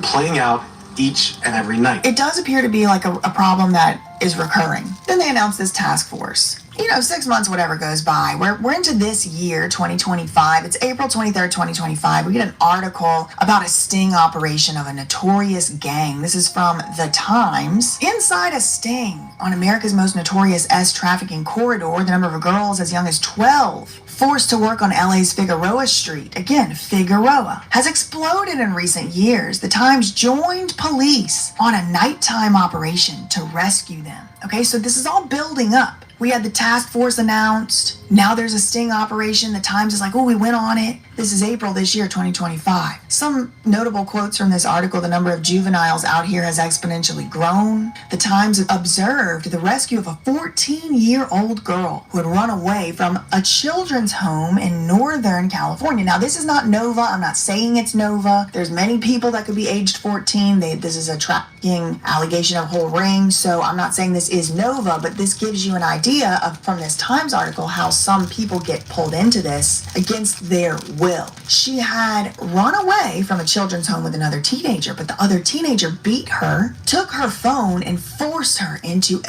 playing out each and every night. It does appear to be like a problem that is recurring. Then they announced this task force. 6 months, whatever goes by. We're into this year, 2025. It's April 23rd, 2025. We get an article about a sting operation of a notorious gang. This is from The Times. Inside a sting on America's most notorious trafficking corridor, the number of girls as young as 12 forced to work on LA's Figueroa Street, again, Figueroa, has exploded in recent years. The Times joined police on a nighttime operation to rescue them. Okay, so this is all building up. We had the task force announced. Now there's a sting operation. The Times is like, oh, we went on it. This is April this year, 2025. Some notable quotes from this article: the number of juveniles out here has exponentially grown. The Times observed the rescue of a 14-year-old girl who had run away from a children's home in Northern California. Now, this is not Nova. I'm not saying it's Nova. There's many people that could be aged 14. This is a trafficking allegation of a whole ring. So I'm not saying this is Nova, but this gives you an idea of, from this Times article, how some people get pulled into this against their will. She had run away from a children's home with another teenager, but the other teenager beat her, took her phone, and forced her into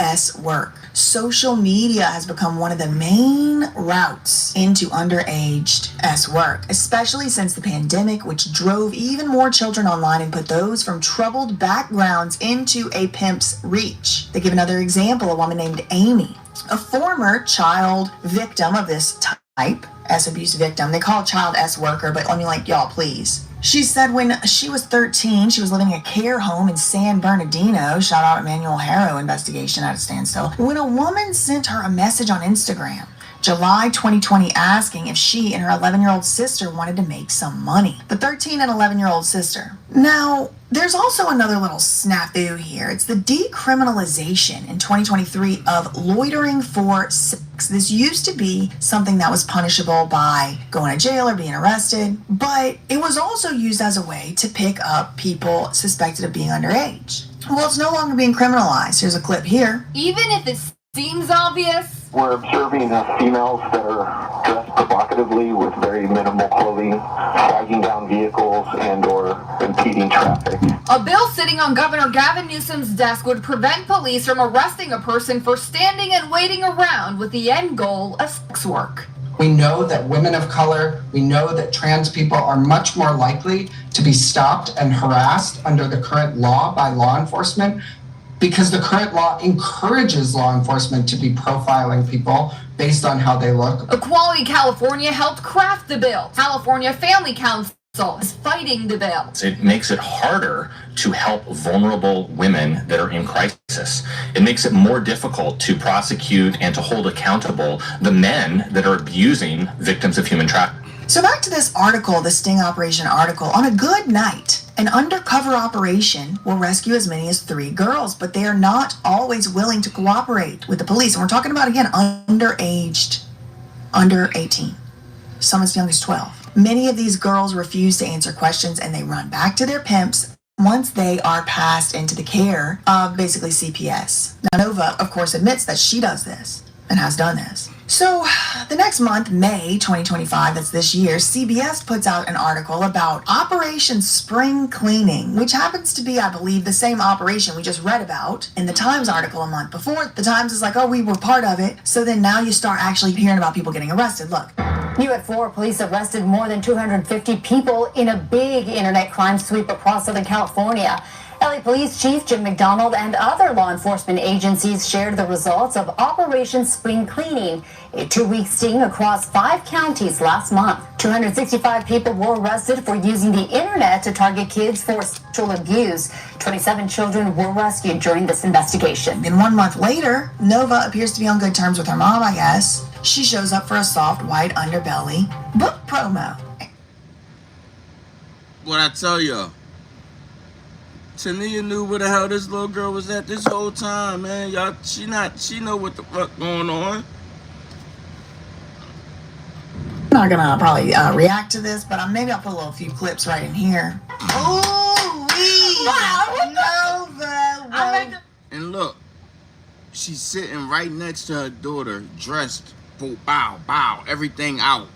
work. Social media has become one of the main routes into underage work, especially since the pandemic, which drove even more children online and put those from troubled backgrounds into a pimp's reach. They give another example: a woman named Amy, a former child victim of this type, abuse victim. They call a child worker, but let me y'all, please. She said when she was 13, she was living in a care home in San Bernardino. Shout out Emmanuel Harrow investigation at a standstill. When a woman sent her a message on Instagram, July 2020, asking if she and her 11-year-old sister wanted to make some money. The 13 and 11-year-old sister. Now, there's also another little snafu here. It's the decriminalization in 2023 of loitering for sex. This used to be something that was punishable by going to jail or being arrested, but it was also used as a way to pick up people suspected of being underage. Well, it's no longer being criminalized. Here's a clip here. Even if it seems obvious, we're observing females that are dressed provocatively with very minimal clothing, flagging down vehicles and or impeding traffic. a bill sitting on Governor Gavin Newsom's desk would prevent police from arresting a person for standing and waiting around with the end goal of sex work. We know that women of color, we know that trans people are much more likely to be stopped and harassed under the current law by law enforcement, because the current law encourages law enforcement to be profiling people based on how they look. Equality California helped craft the bill. California Family Council is fighting the bill. It makes it harder to help vulnerable women that are in crisis. It makes it more difficult to prosecute and to hold accountable the men that are abusing victims of human trafficking. So back to this article, the sting operation article. On a good night, an undercover operation will rescue as many as 3 girls, but they are not always willing to cooperate with the police. And we're talking about, again, underaged, under 18, some as young as 12. Many of these girls refuse to answer questions and they run back to their pimps once they are passed into the care of basically CPS. Now, Nova, of course, admits that she does this and has done this. So the next month, May 2025, that's this year, CBS puts out an article about Operation Spring Cleaning, which happens to be, I believe, the same operation we just read about in the Times article a month before. The Times is like, oh, we were part of it. So then now you start actually hearing about people getting arrested. Look. New at 4, police arrested more than 250 people in a big internet crime sweep across Southern California. LA Police Chief Jim McDonald and other law enforcement agencies shared the results of Operation Spring Cleaning, a 2-week sting across 5 counties last month. 265 people were arrested for using the internet to target kids for sexual abuse. 27 children were rescued during this investigation. Then 1 month later, Nova appears to be on good terms with her mom, I guess. She shows up for a soft white underbelly book promo. What I tell y'all? Tania knew where the hell this little girl was at this whole time, man. Y'all, she know what the fuck going on. I'm not gonna probably react to this, but maybe I'll put a few clips right in here. And look, she's sitting right next to her daughter, dressed, bow, everything out.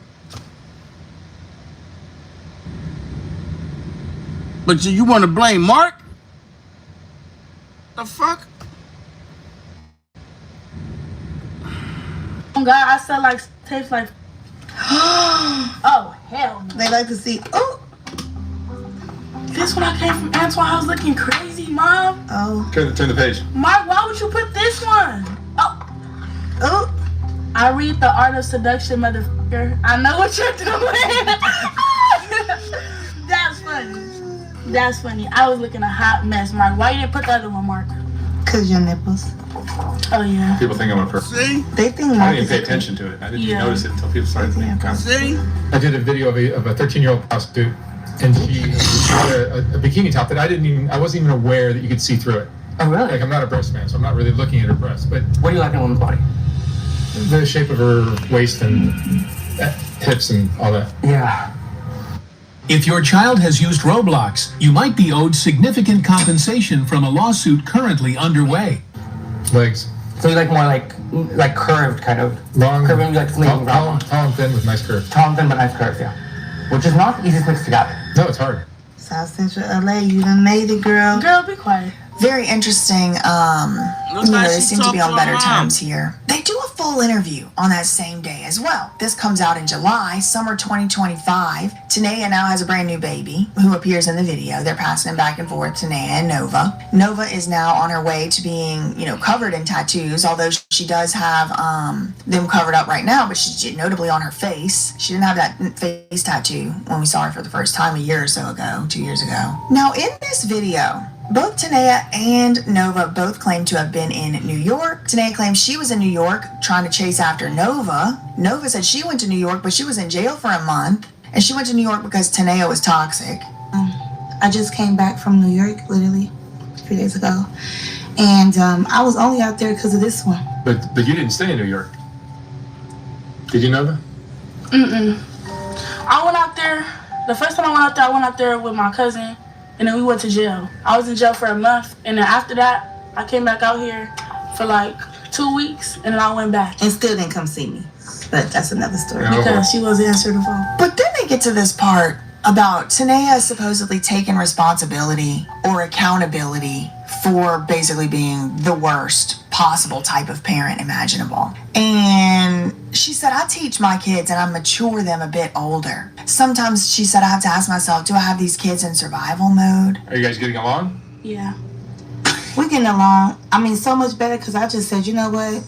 But you want to blame Mark? The fuck? Oh God, I said like tapes like. Oh hell no. They like to see. Oh, this when I came from Antoine, I was looking crazy, Mom. Oh. Turn the page. Mark, why would you put this one? Oh. I read The Art of Seduction, motherfucker. I know what you're doing. That's funny. That's funny. I was looking a hot mess, Mark. Why you didn't put the other one, Mark? Cause your nipples. Oh yeah. People think I'm a person. See? They think I didn't even pay attention to it. I didn't even notice it until people started making comments. See? I did a video of a 13-year-old prostitute, and she had a bikini top that I wasn't even aware that you could see through it. Oh really? Like I'm not a breast man, so I'm not really looking at her breast. But what do you like in a woman's body? The shape of her waist and hips and all that. Yeah. If your child has used Roblox, you might be owed significant compensation from a lawsuit currently underway. Legs. So you like more like curved kind of. Long, curving, like tall and thin with nice curves. Tall and thin but nice curves, yeah. Which is not the easiest mix together. No, it's hard. South Central LA, you done made it, girl. Girl, be quiet. Very interesting. They seem to be on better terms here. They do a full interview on that same day as well. This comes out in July, summer 2025. Tanea now has a brand new baby who appears in the video. They're passing him back and forth, Tanea and Nova. Nova is now on her way to being, covered in tattoos, although she does have them covered up right now, but she's notably on her face. She didn't have that face tattoo when we saw her for the first time 2 years ago. Now in this video, both Tanea and Nova both claim to have been in New York. Tanea claims she was in New York trying to chase after Nova. Nova said she went to New York, but she was in jail for a month. And she went to New York because Tanea was toxic. I just came back from New York, literally, a few days ago. And I was only out there because of this one. But you didn't stay in New York. Did you know that? I went out there, the first time I went out there with my cousin. And then we went to jail. I was in jail for a month. And then after that, I came back out here for like 2 weeks. And then I went back. And still didn't come see me. But that's another story. Because she wasn't answering the phone. But then they get to this part about Tanea supposedly taking responsibility or accountability for basically being the worst possible type of parent imaginable. And she said, I teach my kids and I mature them a bit older. Sometimes she said, I have to ask myself, do I have these kids in survival mode? Are you guys getting along? Yeah. We're getting along. I mean, so much better because I just said, you know what?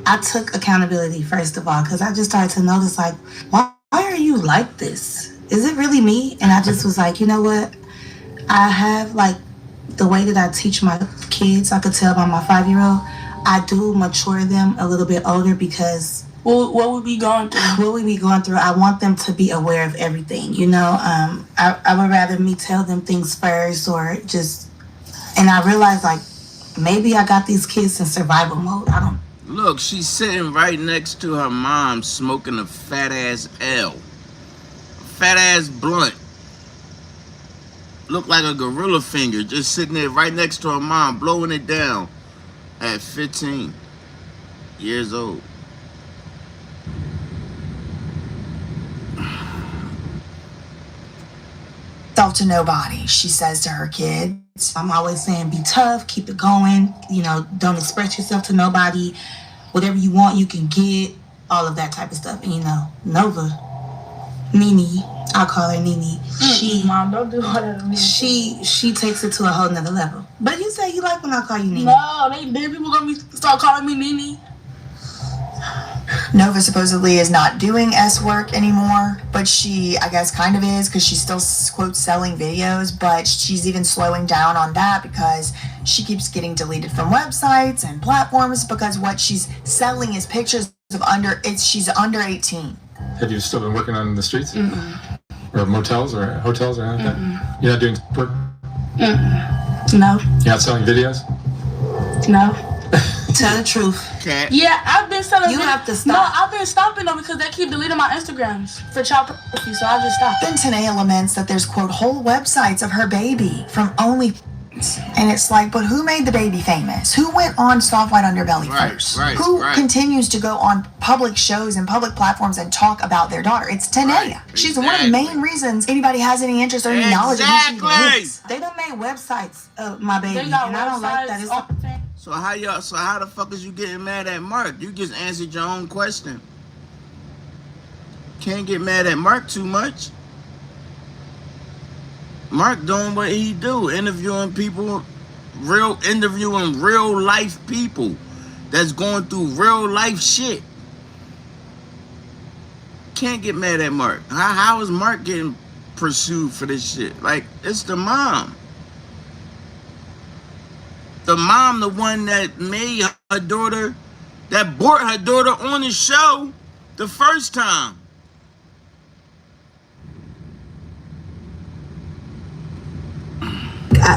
I took accountability, first of all, because I just started to notice, like, why are you like this? is it really me? And I just was like, you know what? I have like the way that I teach my kids, I could tell by my 5-year-old, I do mature them a little bit older because what would be going through? What we be going through, I want them to be aware of everything, you know? I would rather me tell them things first or just, and I realized like, maybe I got these kids in survival mode. I don't. Look, she's sitting right next to her mom smoking a fat ass L. Fat ass blunt. Look like a gorilla finger, just sitting there right next to her mom, blowing it down at 15 years old. Self to nobody, she says to her kids. I'm always saying be tough, keep it going, you know, don't express yourself to nobody. Whatever you want, you can get, all of that type of stuff. And you know, Nova, Nene, I'll call her Nene. Mom, don't do all that. She takes it to a whole nother level. But you say you like when I call you Nene. No, people gonna start calling me Nene. Nova supposedly is not doing S work anymore, but she, I guess, kind of is because she's still, quote, selling videos, but she's even slowing down on that because she keeps getting deleted from websites and platforms because what she's selling is pictures of she's under 18. Have you still been working on the streets? Or motels or hotels or anything like that? You're not doing work? No. You're not selling videos? No. Tell the truth. Okay. Yeah, I've been selling. You have to stop. No, I've been stopping though because they keep deleting my Instagrams for child pornography, so I just stopped. Then Tanea laments that there's, quote, whole websites of her baby from OnlyFans. And it's like, but who made the baby famous? Who went on Soft White Underbelly first? Who continues to go on public shows and public platforms and talk about their daughter? It's Tanea. She's one of the main reasons anybody has any interest or any knowledge of who she is. They done made websites of my baby, and I don't like that. So how the fuck is you getting mad at Mark? You just answered your own question. Can't get mad at Mark too much. Mark doing what he do, interviewing real life people that's going through real life shit. Can't get mad at Mark. How is Mark getting pursued for this shit? Like, it's the mom. The mom, the one that made her daughter, that brought her daughter on the show the first time.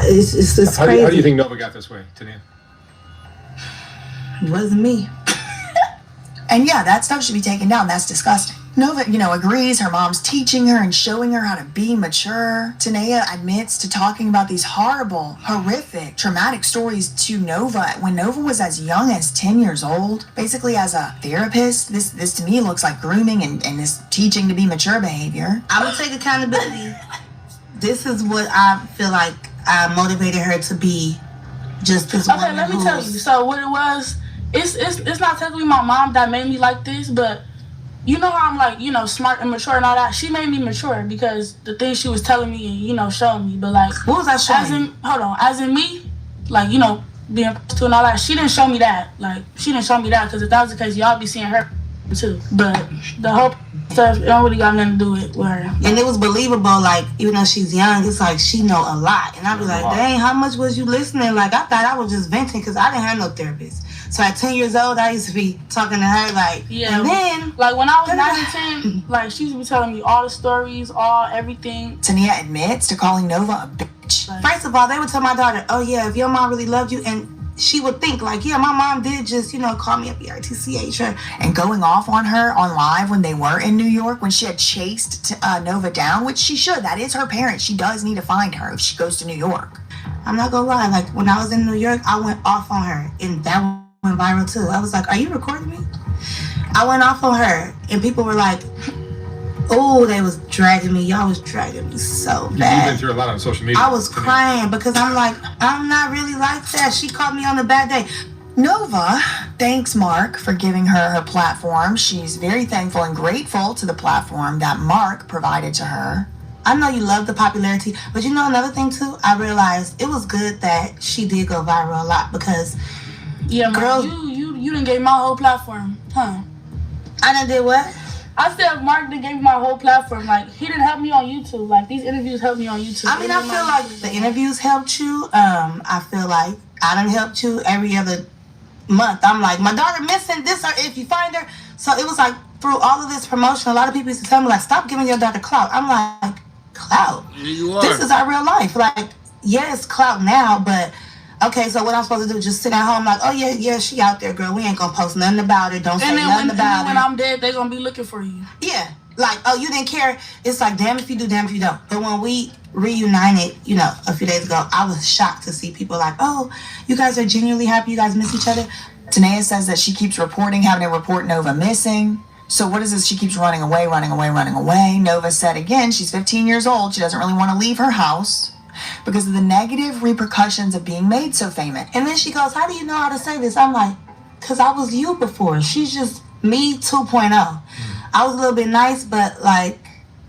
It's crazy. How do you think Nova got this way, Tanea? It wasn't me. And yeah, that stuff should be taken down. That's disgusting. Nova, agrees her mom's teaching her and showing her how to be mature. Tanea admits to talking about these horrible, horrific, traumatic stories to Nova when Nova was as young as 10 years old. Basically, as a therapist, this to me looks like grooming and this teaching to be mature behavior. I'm gonna take accountability. This is what I feel like I motivated her to be. Just this okay, let me tell you. So what it was, it's not technically my mom that made me like this, but you know how I'm like, smart and mature and all that. She made me mature because the things she was telling me and showing me. But like, what was I showing? As in me, like being to and all that. She didn't show me that. Like she didn't show me that because if that was the case, y'all be seeing her too. But the whole stuff, it don't really got nothing to do with her. And it was believable, like, even though she's young, it's like she know a lot. And I'd be like, dang, how much was you listening? Like, I thought I was just venting because I didn't have no therapist. So at 10 years old, I used to be talking to her like, yeah. And then, like when I was 9 and 10, like she used to be telling me all the stories, everything. Tanea admits to calling Nova a bitch. First of all, they would tell my daughter, oh yeah, if your mom really loved you, and she would think like, yeah, my mom did just, call me a BRTCH her. And going off on her on live when they were in New York, when she had chased Nova down, which she should. That is her parent. She does need to find her if she goes to New York. I'm not gonna lie. Like, when I was in New York, I went off on her. And that went viral too. I was like, are you recording me? I went off on her. And people were like, oh, they was dragging me. Y'all was dragging me so bad. You've been through a lot on social media. I was crying because I'm like, I'm not really like that. She caught me on a bad day. Nova thanks Mark for giving her her platform. She's very thankful and grateful to the platform that Mark provided to her. I know you love the popularity, but another thing too, I realized it was good that she did go viral a lot because girls, you done gave my whole platform, huh? I done did what? I said Mark that gave me my whole platform. Like, he didn't help me on YouTube. Like, these interviews helped me on YouTube. I mean, I feel like the interviews helped you. I feel like I done helped you every other month. I'm like, my daughter missing this, or if you find her. So it was like, through all of this promotion, a lot of people used to tell me, like, stop giving your daughter clout. I'm like, clout? You are. This is our real life. Like, yeah, it's clout now, but okay, so what I'm supposed to do? Just sit at home like, oh yeah, she out there, girl. We ain't gonna post nothing about it. Don't say nothing about it. When I'm dead, they gonna be looking for you. Yeah, like, oh, you didn't care. It's like, damn if you do, damn if you don't. But when we reunited, a few days ago, I was shocked to see people like, oh, you guys are genuinely happy. You guys miss each other. Tanea says that she keeps having to report Nova missing. So what is this? She keeps running away. Nova said again, she's 15 years old. She doesn't really want to leave her house because of the negative repercussions of being made so famous. And then she goes, how do you know how to say this? I'm like, because I was you before. She's just me 2.0. I was a little bit nice, but like,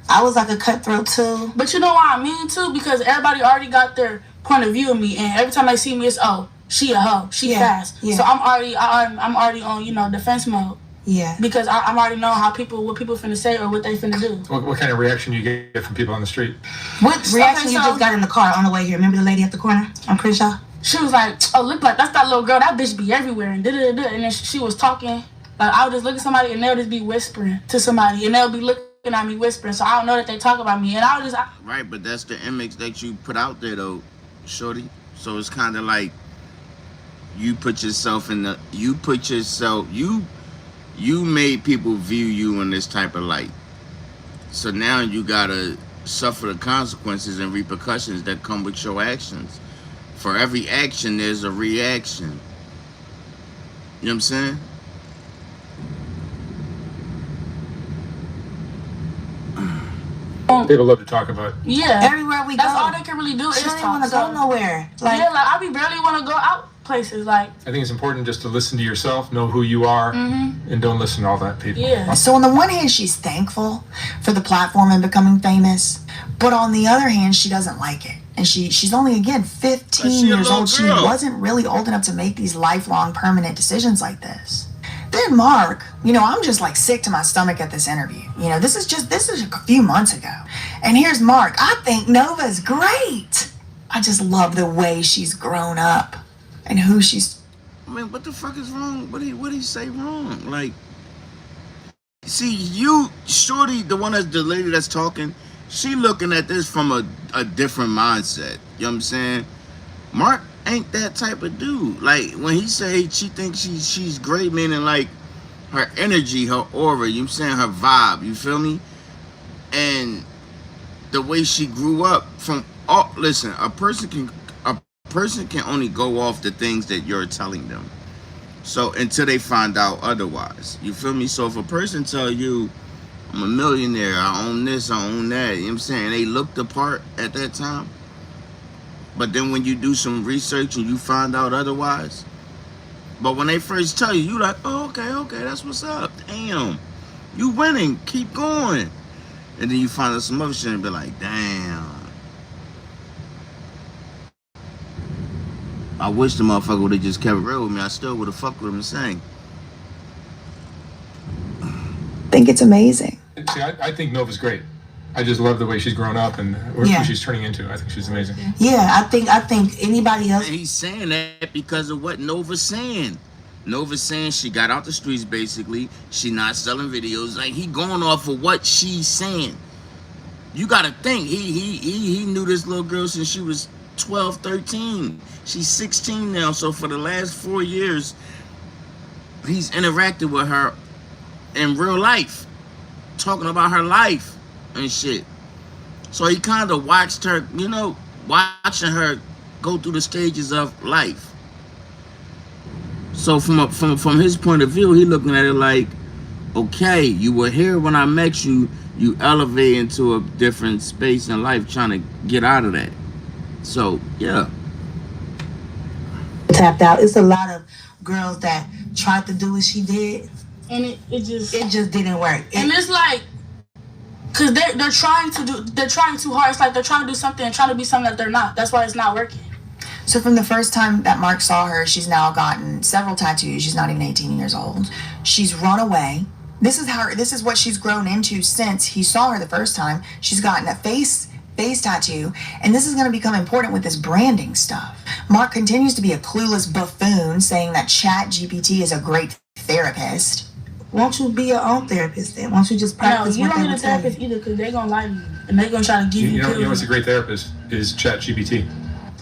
I was like a cutthroat too. But you know why I mean too? Because everybody already got their point of view of me, and every time they see me, it's, oh, she a hoe, she fast. Yeah. So I'm already on defense mode. Yeah. Because I'm already know what people finna say or what they finna do. What kind of reaction you get from people on the street? What reaction you just got in the car on the way here? Remember the lady at the corner on Crenshaw? She was like, oh, look, like that's that little girl. That bitch be everywhere and da-da-da-da. And then she was talking. Like, I would just look at somebody and they'll just be whispering to somebody. And they'll be looking at me whispering. So I don't know that they talk about me. And I would just... Right, but that's the image that you put out there, though, shorty. So it's kind of like you made people view you in this type of light. So now you gotta suffer the consequences and repercussions that come with your actions. For every action, there's a reaction. You know what I'm saying? People love to talk about. Yeah. Everywhere we go. That's all they can really do is talk. She talk. don't want to go nowhere. Like, yeah, like I barely want to go out places. Like, I think it's important just to listen to yourself, know who you are, and don't listen to all that people. Yeah. So on the one hand, she's thankful for the platform and becoming famous, but on the other hand, she doesn't like it. And she's only, again, 15 years old. She wasn't really old enough to make these lifelong permanent decisions like this. Then Mark, I'm just like sick to my stomach at this interview. This is a few months ago. And here's Mark. I think Nova's great. I just love the way she's grown up and who she's. I mean, what the fuck is wrong? What did he say wrong? Like, see, you, shorty, the lady that's talking, she looking at this from a different mindset. You know what I'm saying? Mark ain't that type of dude. Like, when he say she thinks she's great, meaning like her energy, her aura, you know what I'm saying, her vibe, you feel me? And the way she grew up from, listen, a person can only go off the things that you're telling them. So until they find out otherwise, you feel me? So if a person tell you, I'm a millionaire, I own this, I own that, you know what I'm saying, they looked the part at that time. But then when you do some research and you find out otherwise, but when they first tell you, you like, oh, okay, that's what's up. Damn, you winning, keep going. And then you find out some other shit and be like, damn. I wish the motherfucker would have just kept it real with me. I still would have fucked with him the same. I think it's amazing. See, I think Nova's great. I just love the way she's grown up and who she's turning into. I think she's amazing. Yeah, I think anybody else. And he's saying that because of what Nova's saying. Nova's saying she got out the streets, basically. She not selling videos. Like, he going off of what she's saying. You gotta think, he knew this little girl since she was 12, 13. She's 16 now, so for the last 4 years, he's interacted with her in real life, talking about her life and shit. So he kind of watched her, watching her go through the stages of life. So from his point of view, he looking at it like, okay, you were here when I met you, you elevate into a different space in life trying to get out of that. So, yeah. Tapped out. It's a lot of girls that tried to do what she did. And it just didn't work. And it's like, cause they're trying too hard. It's like they're trying to do something and trying to be something that they're not. That's why it's not working. So from the first time that Mark saw her, she's now gotten several tattoos. She's not even 18 years old. She's run away. This is what she's grown into since he saw her the first time. She's gotten a face tattoo, and this is going to become important with this branding stuff. Mark continues to be a clueless buffoon, saying that ChatGPT is a great therapist. Won't you be your own therapist then? Won't you just practice No, you what don't they need a would tell you? therapist either because they're going to lie to you. And they're going to try to give you You know pills. what's a great therapist is ChatGPT.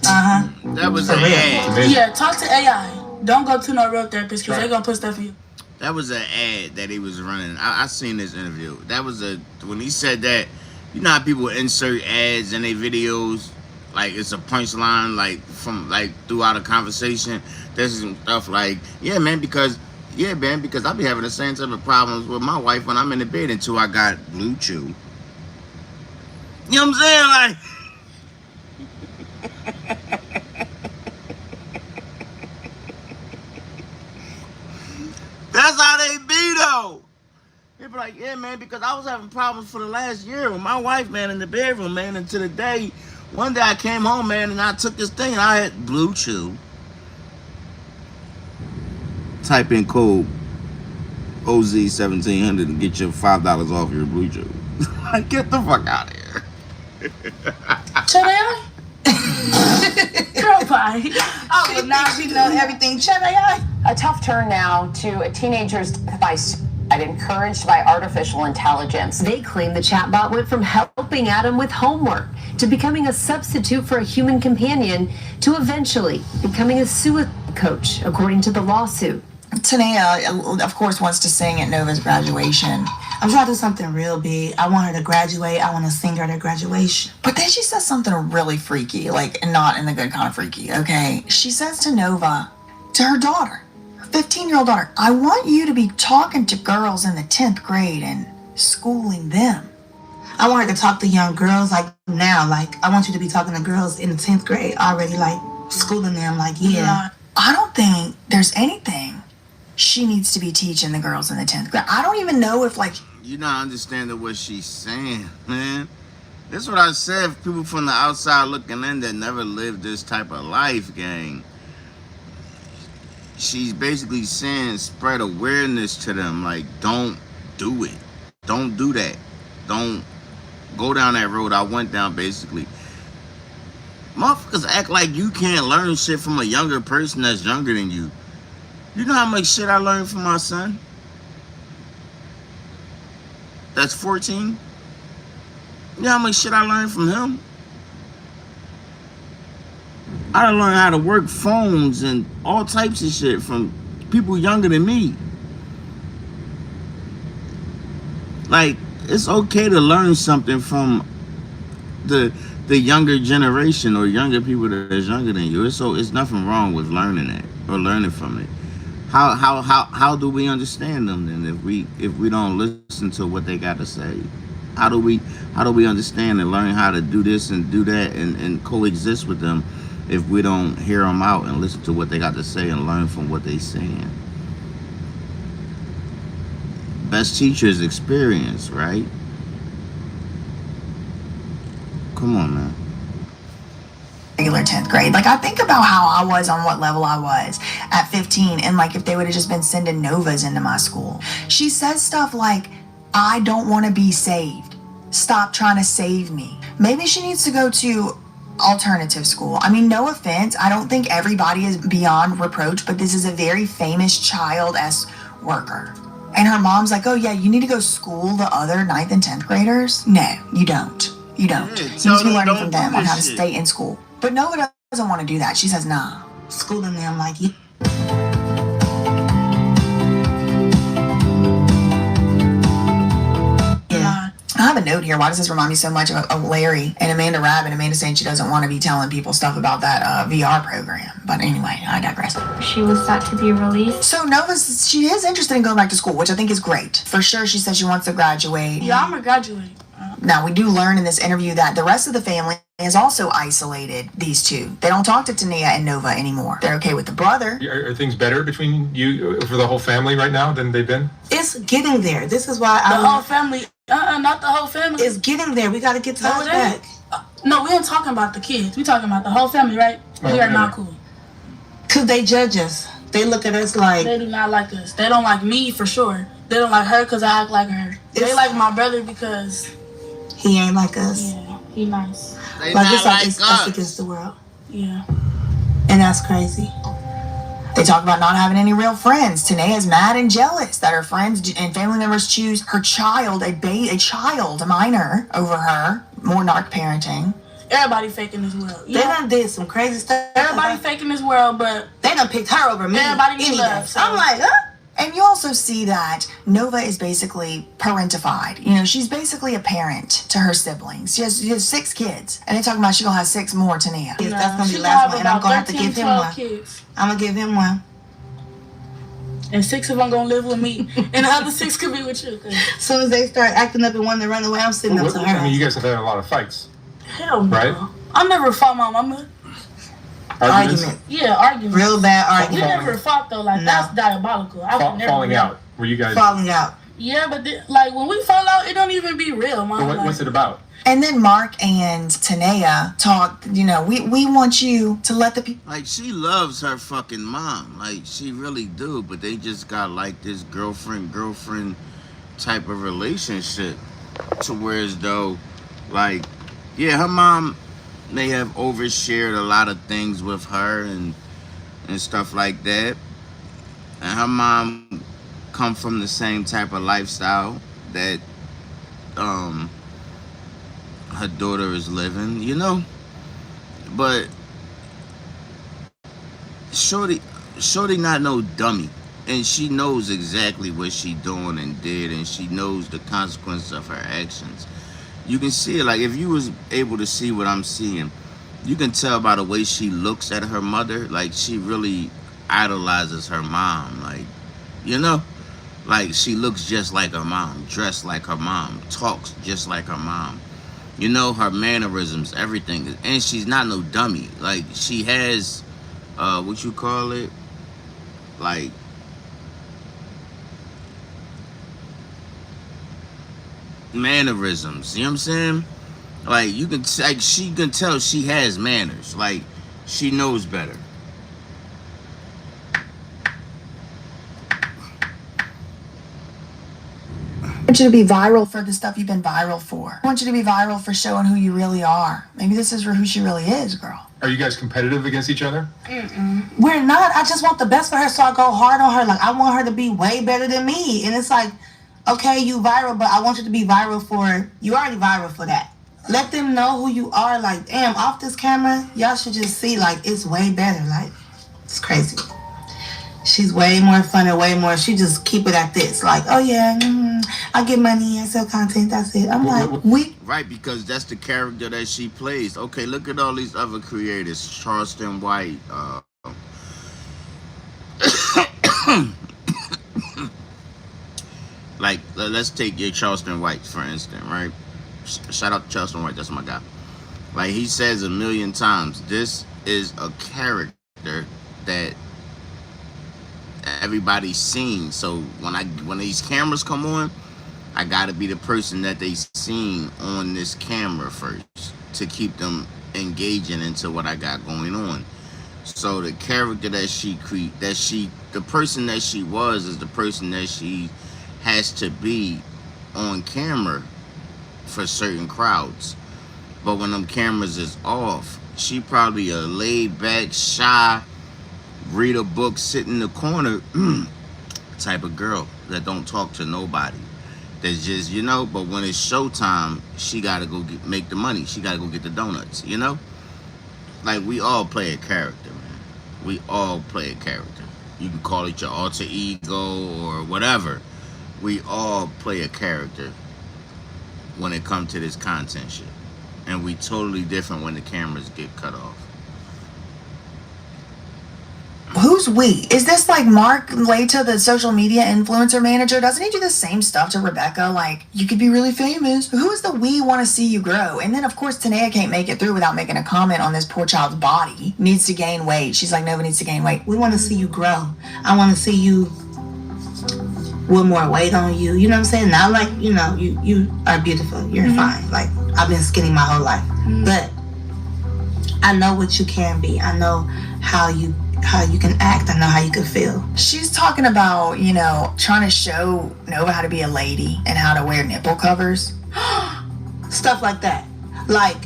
Uh-huh. That was an ad. Yeah, talk to AI. Don't go to no real therapist because they're going to put stuff in you. That was an ad that he was running. I seen this interview. That was when he said that, you know how people insert ads in their videos, like it's a punchline, like from like throughout a conversation. There's some stuff like, yeah, man, because I be having the same type of problems with my wife when I'm in the bed until I got Blue Chew. You know what I'm saying? Like, that's how they be though. They be like, yeah, man, because I was having problems for the last year with my wife, man, in the bedroom, man, until the day, one day I came home, man, and I took this thing and I had Blue Chew. Type in code OZ1700 and get your $5 off your Blue Chew. Get the fuck out of here. Shut up. Girl, bye. I would not be knowing everything. Shut up. A tough turn now to a teenager's death by suicide encouraged by artificial intelligence. They claim the chatbot went from helping Adam with homework to becoming a substitute for a human companion to eventually becoming a suicide coach, according to the lawsuit. Tanea, of course, wants to sing at Nova's graduation. I'm trying to do something real big. I want her to graduate. I want to sing her at her graduation. But then she says something really freaky, like not in the good kind of freaky, okay? She says to Nova, to her daughter, her 15-year-old daughter, I want you to be talking to girls in the 10th grade and schooling them. I want her to talk to young girls like now. Like, I want you to be talking to girls in the 10th grade already, like schooling them, like, yeah. I don't think there's anything she needs to be teaching the girls in the 10th grade. I don't even know if, like... You're not understanding what she's saying, man. That's what I said. People from the outside looking in that never lived this type of life, gang. She's basically saying spread awareness to them. Like, don't do it. Don't do that. Don't go down that road I went down, basically. Motherfuckers act like you can't learn shit from a younger person that's younger than you. You know how much shit I learned from my son? That's 14. You know how much shit I learned from him? I learned how to work phones and all types of shit from people younger than me. Like, it's okay to learn something from the younger generation or younger people that is younger than you. It's nothing wrong with learning it or learning from it. How do we understand them then if we don't listen to what they got to say? How do we understand and learn how to do this and do that and coexist with them if we don't hear them out and listen to what they got to say and learn from what they saying? Best teacher is experience, right? Come on, man. Regular 10th grade. Like, I think about how I was on what level I was at 15 and like if they would have just been sending Novas into my school. She says stuff like, I don't want to be saved. Stop trying to save me. Maybe she needs to go to alternative school. I mean, no offense. I don't think everybody is beyond reproach, but this is a very famous child S worker. And her mom's like, oh yeah, you need to go school the other 9th and 10th graders? No, you don't. You don't. You need to be learning from them on how to stay in school. But Nova doesn't want to do that. She says, nah. Schooling them like you. Yeah. I have a note here. Why does this remind me so much of Larry and Amanda Rabb, and Amanda saying she doesn't want to be telling people stuff about that VR program. But anyway, I digress. She was set to be released. So she is interested in going back to school, which I think is great. For sure, she says she wants to graduate. Yeah, I'm going to graduate. Now, we do learn in this interview that the rest of the family has also isolated these two. They don't talk to Tanea and Nova anymore. They're okay with the brother. Are things better between you for the whole family right now than they've been? It's getting there. This is why the whole family. Not the whole family. It's getting there. We got to get ties back. No, we ain't talking about the kids. We talking about the whole family, right? We are not cool. Because they judge us. They look at us like... They do not like us. They don't like me, for sure. They don't like her because I act like her. They like my brother because he ain't like us. Yeah, he nice. They Like not it's like us us. against the world. Yeah. And that's crazy. They talk about not having any real friends. Tanea's mad and jealous that her friends and family members choose her child, a child, a minor, over her. More narc parenting. Everybody faking this world. They done did some crazy stuff. Everybody faking this world, but they done picked her over me. Everybody need any love. day. So I'm like, And you also see that Nova is basically parentified. You know, she's basically a parent to her siblings. She has 6 kids. And they're talking about she's going to have 6 more, Tanea. Yes, that's going to be the last one. And I'm going to have to give him one. Kids. I'm going to give him one. And 6 of them going to live with me. And the other 6 could be with you. As soon as they start acting up and wanting to run away, I'm sitting up to her. I mean, you guys have had a lot of fights. Hell no. Right? I never fought my mama. Argument. Yeah, argument. Real bad argument. We never fought though. Like that's diabolical. I would never. Falling out. Were you guys falling out? Yeah, but like when we fall out, it don't even be real, man. What's it about? And then Mark and Tanea talk, you know, we want you to let the people... Like, she loves her fucking mom. Like, she really do. But they just got, like, this girlfriend type of relationship. To where as though, like, yeah, her mom may have overshared a lot of things with her and stuff like that. And her mom come from the same type of lifestyle that, her daughter is living, you know, but Shorty not no dummy, and she knows exactly what she doing and did, and she knows the consequences of her actions. You can see it, like if you was able to see what I'm seeing, you can tell by the way she looks at her mother, like she really idolizes her mom, like, you know, like she looks just like her mom, dressed like her mom, talks just like her mom. You know, her mannerisms, everything. And she's not no dummy. Like, she has, what you call it? Like, mannerisms. You know what I'm saying? Like, you can, like, she can tell she has manners. Like, she knows better. I want you to be viral for the stuff you've been viral for. I want you to be viral for showing who you really are. Maybe this is who she really is, girl. Are you guys competitive against each other? We're not. I just want the best for her, so I go hard on her. Like, I want her to be way better than me. And it's like, okay, you viral, but I want you to be viral for, you already viral for that. Let them know who you are. Like, damn, off this camera, y'all should just see, like, it's way better. Like, it's crazy. She's way more fun and way more, she just keep it at this. Like, oh yeah, I get money, I sell content, that's it. I'm like, Right, because that's the character that she plays. Okay, look at all these other creators. Charleston White. Like, let's take your Charleston White, for instance, right? Shout out to Charleston White, that's my guy. Like, he says a million times, this is a character that everybody's seen. So when these cameras come on, I gotta be the person that they seen on this camera first to keep them engaging into what I got going on. So the character that the person that she was is the person that she has to be on camera for certain crowds. But when them cameras is off, she probably a laid back, shy, read a book, sit in the corner type of girl that don't talk to nobody. That's just, you know, but when it's showtime, she gotta go make the money. She gotta go get the donuts, you know? Like, we all play a character, man. We all play a character. You can call it your alter ego or whatever. We all play a character when it comes to this content shit. And we totally different when the cameras get cut off. Who's we? Is this like Mark Laita, the social media influencer manager? Doesn't he do the same stuff to Rebecca? Like, you could be really famous. Who is the we want to see you grow? And then, of course, Tanea can't make it through without making a comment on this poor child's body. Needs to gain weight. She's like, Nova needs to gain weight. We want to see you grow. I want to see you with more weight on you. You know what I'm saying? Not like, you know, you are beautiful. You're fine. Like, I've been skinny my whole life. But I know what you can be. I know how how you can act, I know how you can feel. She's talking about, you know, trying to show Nova how to be a lady and how to wear nipple covers. Stuff like that. Like,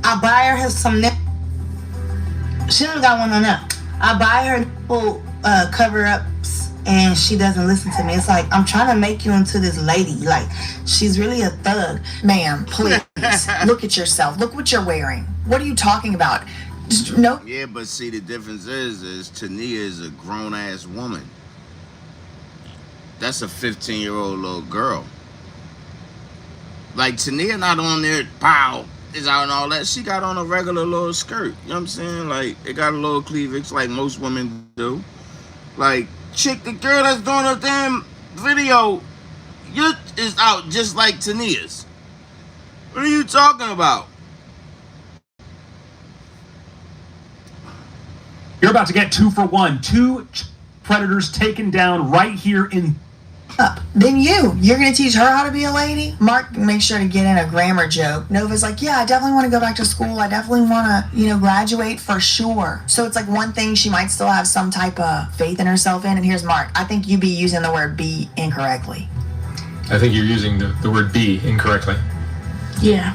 I buy her some nipple. She don't got one on now. I buy her nipple cover-ups and she doesn't listen to me. It's like, I'm trying to make you into this lady. Like, she's really a thug. Ma'am, please, look at yourself. Look what you're wearing. What are you talking about? No. Yeah, but see, the difference is Tania is a grown-ass woman. That's a 15-year-old little girl. Like, Tania not on there, pow, is out and all that. She got on a regular little skirt. You know what I'm saying? Like, it got a little cleavage like most women do. Like, chick, the girl that's doing her damn video, is out just like Tania's. What are you talking about? You're about to get 2 for 1. 2 predators taken down right here in... Then you're gonna teach her how to be a lady? Mark, make sure to get in a grammar joke. Nova's like, yeah, I definitely want to go back to school. I definitely want to, you know, graduate for sure. So it's like one thing she might still have some type of faith in herself in. And here's Mark. I think you be using the word be incorrectly. I think you're using the word be incorrectly. Yeah.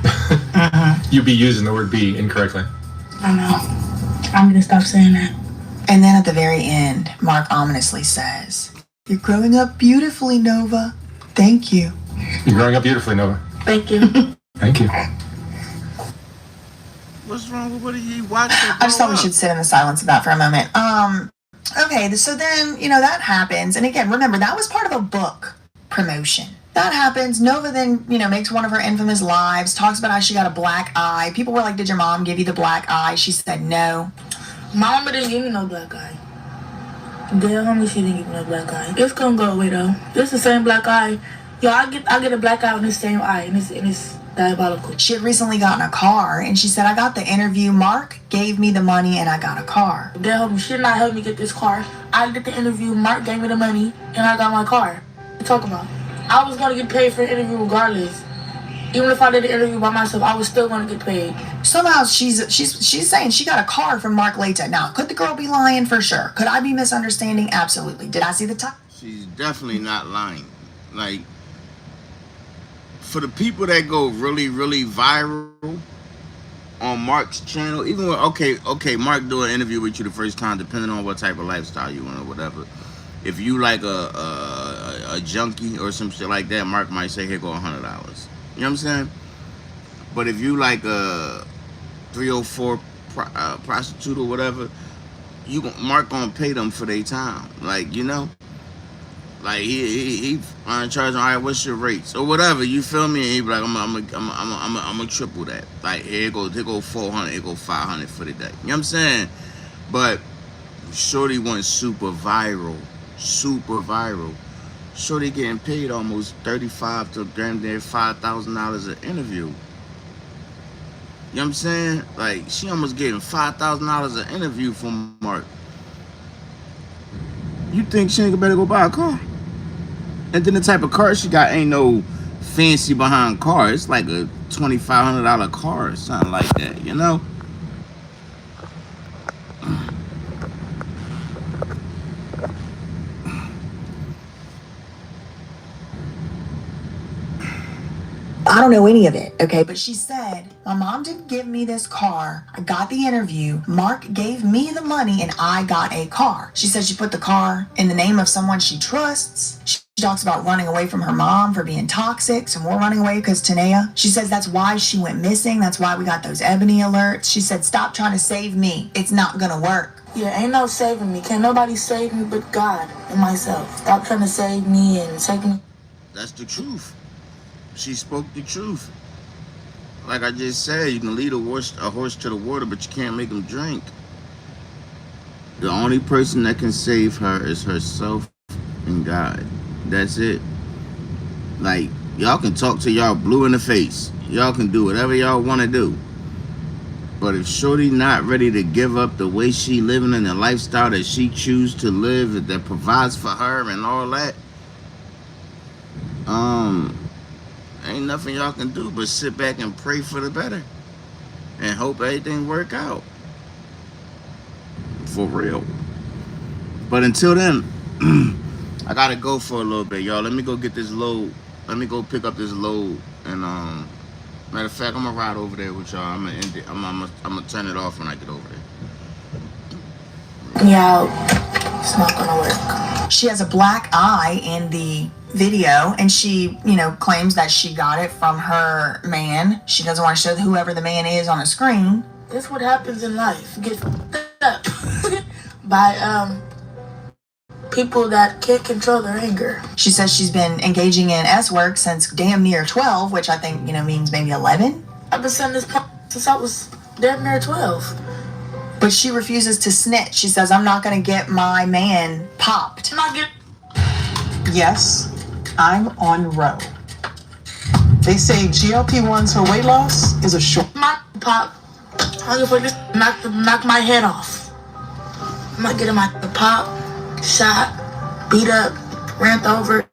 You be using the word be incorrectly. I know. I'm gonna stop saying that. And then at the very end, Mark ominously says, "You're growing up beautifully, Nova. Thank you." You're growing up beautifully, Nova. Thank you. Thank you. What's wrong with what you watch? I just thought we should sit in the silence of that for a moment. Okay, so then, you know, that happens. And again, remember, that was part of a book promotion. That happens. Nova then, you know, makes one of her infamous lives, talks about how she got a black eye. People were like, did your mom give you the black eye? She said no. My mama didn't give me no black eye. Damn, homie, she didn't give me no black eye. It's gonna go away though. It's the same black eye. Yo, I get a black eye on the same eye, and it's diabolical. She had recently gotten a car, and she said, I got the interview. Mark gave me the money, and I got a car. Damn, homie, she did not help me get this car. I did the interview. Mark gave me the money, and I got my car. What you talking about? I was gonna get paid for an interview regardless. Even if I did the interview by myself, I was still gonna get paid. Somehow she's saying she got a car from Mark Lata. Now, could the girl be lying? For sure. Could I be misunderstanding? Absolutely. Did I see the top? She's definitely not lying. Like, for the people that go really, really viral on Mark's channel, even when, okay, Mark do an interview with you the first time, depending on what type of lifestyle you want or whatever. If you like a junkie or some shit like that, Mark might say, here go $100. You know what I'm saying? But if you like a 304 prostitute or whatever, Mark gonna pay them for their time. Like, you know, like he charging, all right, what's your rates or whatever, you feel me? And he be like, I'm gonna triple that. Like, here go 400, here go 500 for the day. You know what I'm saying? But shorty went super viral. Shorty getting paid almost $35,000 to damn near $5,000 an interview. You know what I'm saying? Like, she almost getting $5,000 an interview from Mark. You think she ain't better go buy a car? And then the type of car she got ain't no fancy behind car. It's like a $2,500 car or something like that, you know? I don't know any of it, okay? But she said, my mom didn't give me this car. I got the interview. Mark gave me the money and I got a car. She said she put the car in the name of someone she trusts. She talks about running away from her mom for being toxic. Some more running away because Tanea. She says that's why she went missing. That's why we got those Ebony alerts. She said, stop trying to save me. It's not gonna work. Yeah, ain't no saving me. Can't nobody save me but God and myself. Stop trying to save me and take me. That's the truth. She spoke the truth. Like I just said, you can lead a horse to the water, but you can't make him drink. The only person that can save her is herself and God. That's it. Like, y'all can talk to y'all blue in the face. Y'all can do whatever y'all want to do. But if shorty not ready to give up the way she living and the lifestyle that she choose to live, that provides for her and all that, ain't nothing y'all can do but sit back and pray for the better and hope everything work out. For real. But until then, I gotta go for a little bit, y'all. Let me go get this load. Let me go pick up this load. And matter of fact, I'm gonna ride over there with y'all. I'm gonna end it. I'm gonna turn it off when I get over there. Yeah, it's not gonna work. She has a black eye in the video, and she, claims that she got it from her man. She doesn't want to show whoever the man is on the screen. That's what happens in life. You get up by people that can't control their anger. She says she's been engaging in S work since damn near 12, which I think, means maybe 11. I've been sending this since I was damn near 12. But she refuses to snitch. She says, I'm not going to get my man popped. Yes, I'm on row. They say GLP-1s for weight loss is a short. My pop, I'm gonna just knock my head off. I'm not getting my pop, shot, beat up, ran over.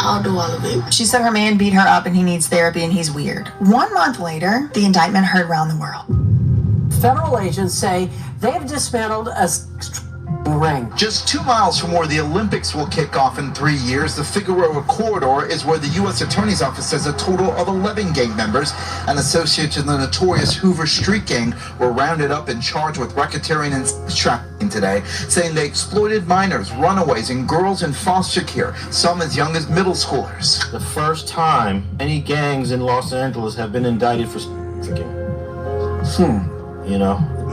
I'll do all of it. She said her man beat her up and he needs therapy and he's weird. 1 month later, the indictment heard around the world. Federal agents say they've dismantled a ring. Just 2 miles from where the Olympics will kick off in 3 years, the Figueroa corridor is where the U.S. Attorney's Office says a total of 11 gang members and associates in the notorious Hoover Street Gang were rounded up and charged with racketeering and sex trafficking today, saying they exploited minors, runaways, and girls in foster care, some as young as middle schoolers. The first time any gangs in Los Angeles have been indicted for trafficking.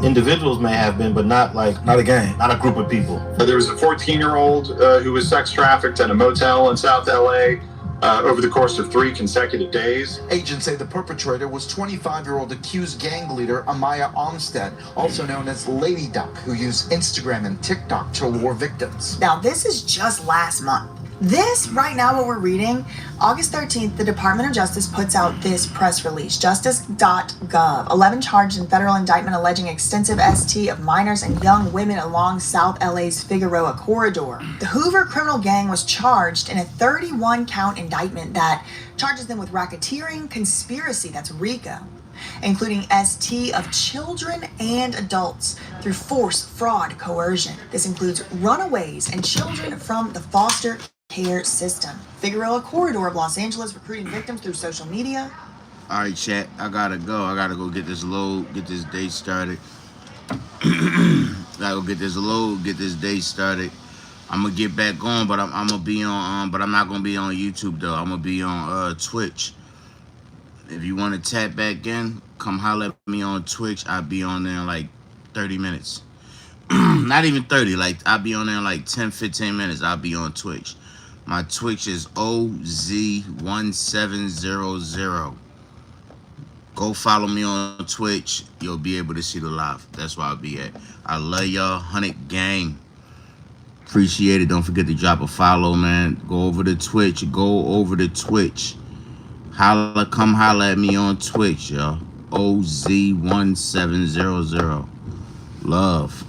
Individuals may have been, but not a gang, not a group of people. There was a 14-year-old who was sex trafficked at a motel in South LA over the course of 3 consecutive days. Agents say the perpetrator was 25-year-old accused gang leader Amaya Armstead, also known as Lady Duck, who used Instagram and TikTok to lure victims. Now, this is just last month. This, right now, what we're reading, August 13th, the Department of Justice puts out this press release, justice.gov. 11 charged in federal indictment alleging extensive ST of minors and young women along South LA's Figueroa corridor. The Hoover criminal gang was charged in a 31-count indictment that charges them with racketeering, conspiracy, that's RICO, including ST of children and adults through force, fraud, coercion. This includes runaways and children from the foster care system. Figueroa corridor of Los Angeles recruiting victims through social media. All right, chat. I gotta go. I gotta go get this load, get this day started. Gotta go get this load, get this day started. I'm gonna get back on, but I'm gonna be on. But I'm not gonna be on YouTube though. I'm gonna be on Twitch. If you want to tap back in, come holler at me on Twitch. I'll be on there in like 30 minutes. Not even 30. I'll be on there in like 10, 15 minutes. I'll be on Twitch. My Twitch is OZ1700. Go follow me on Twitch. You'll be able to see the live. That's where I'll be at. I love y'all. Hunnit gang. Appreciate it. Don't forget to drop a follow, man. Go over to Twitch. Come holla at me on Twitch, y'all. OZ1700. Love.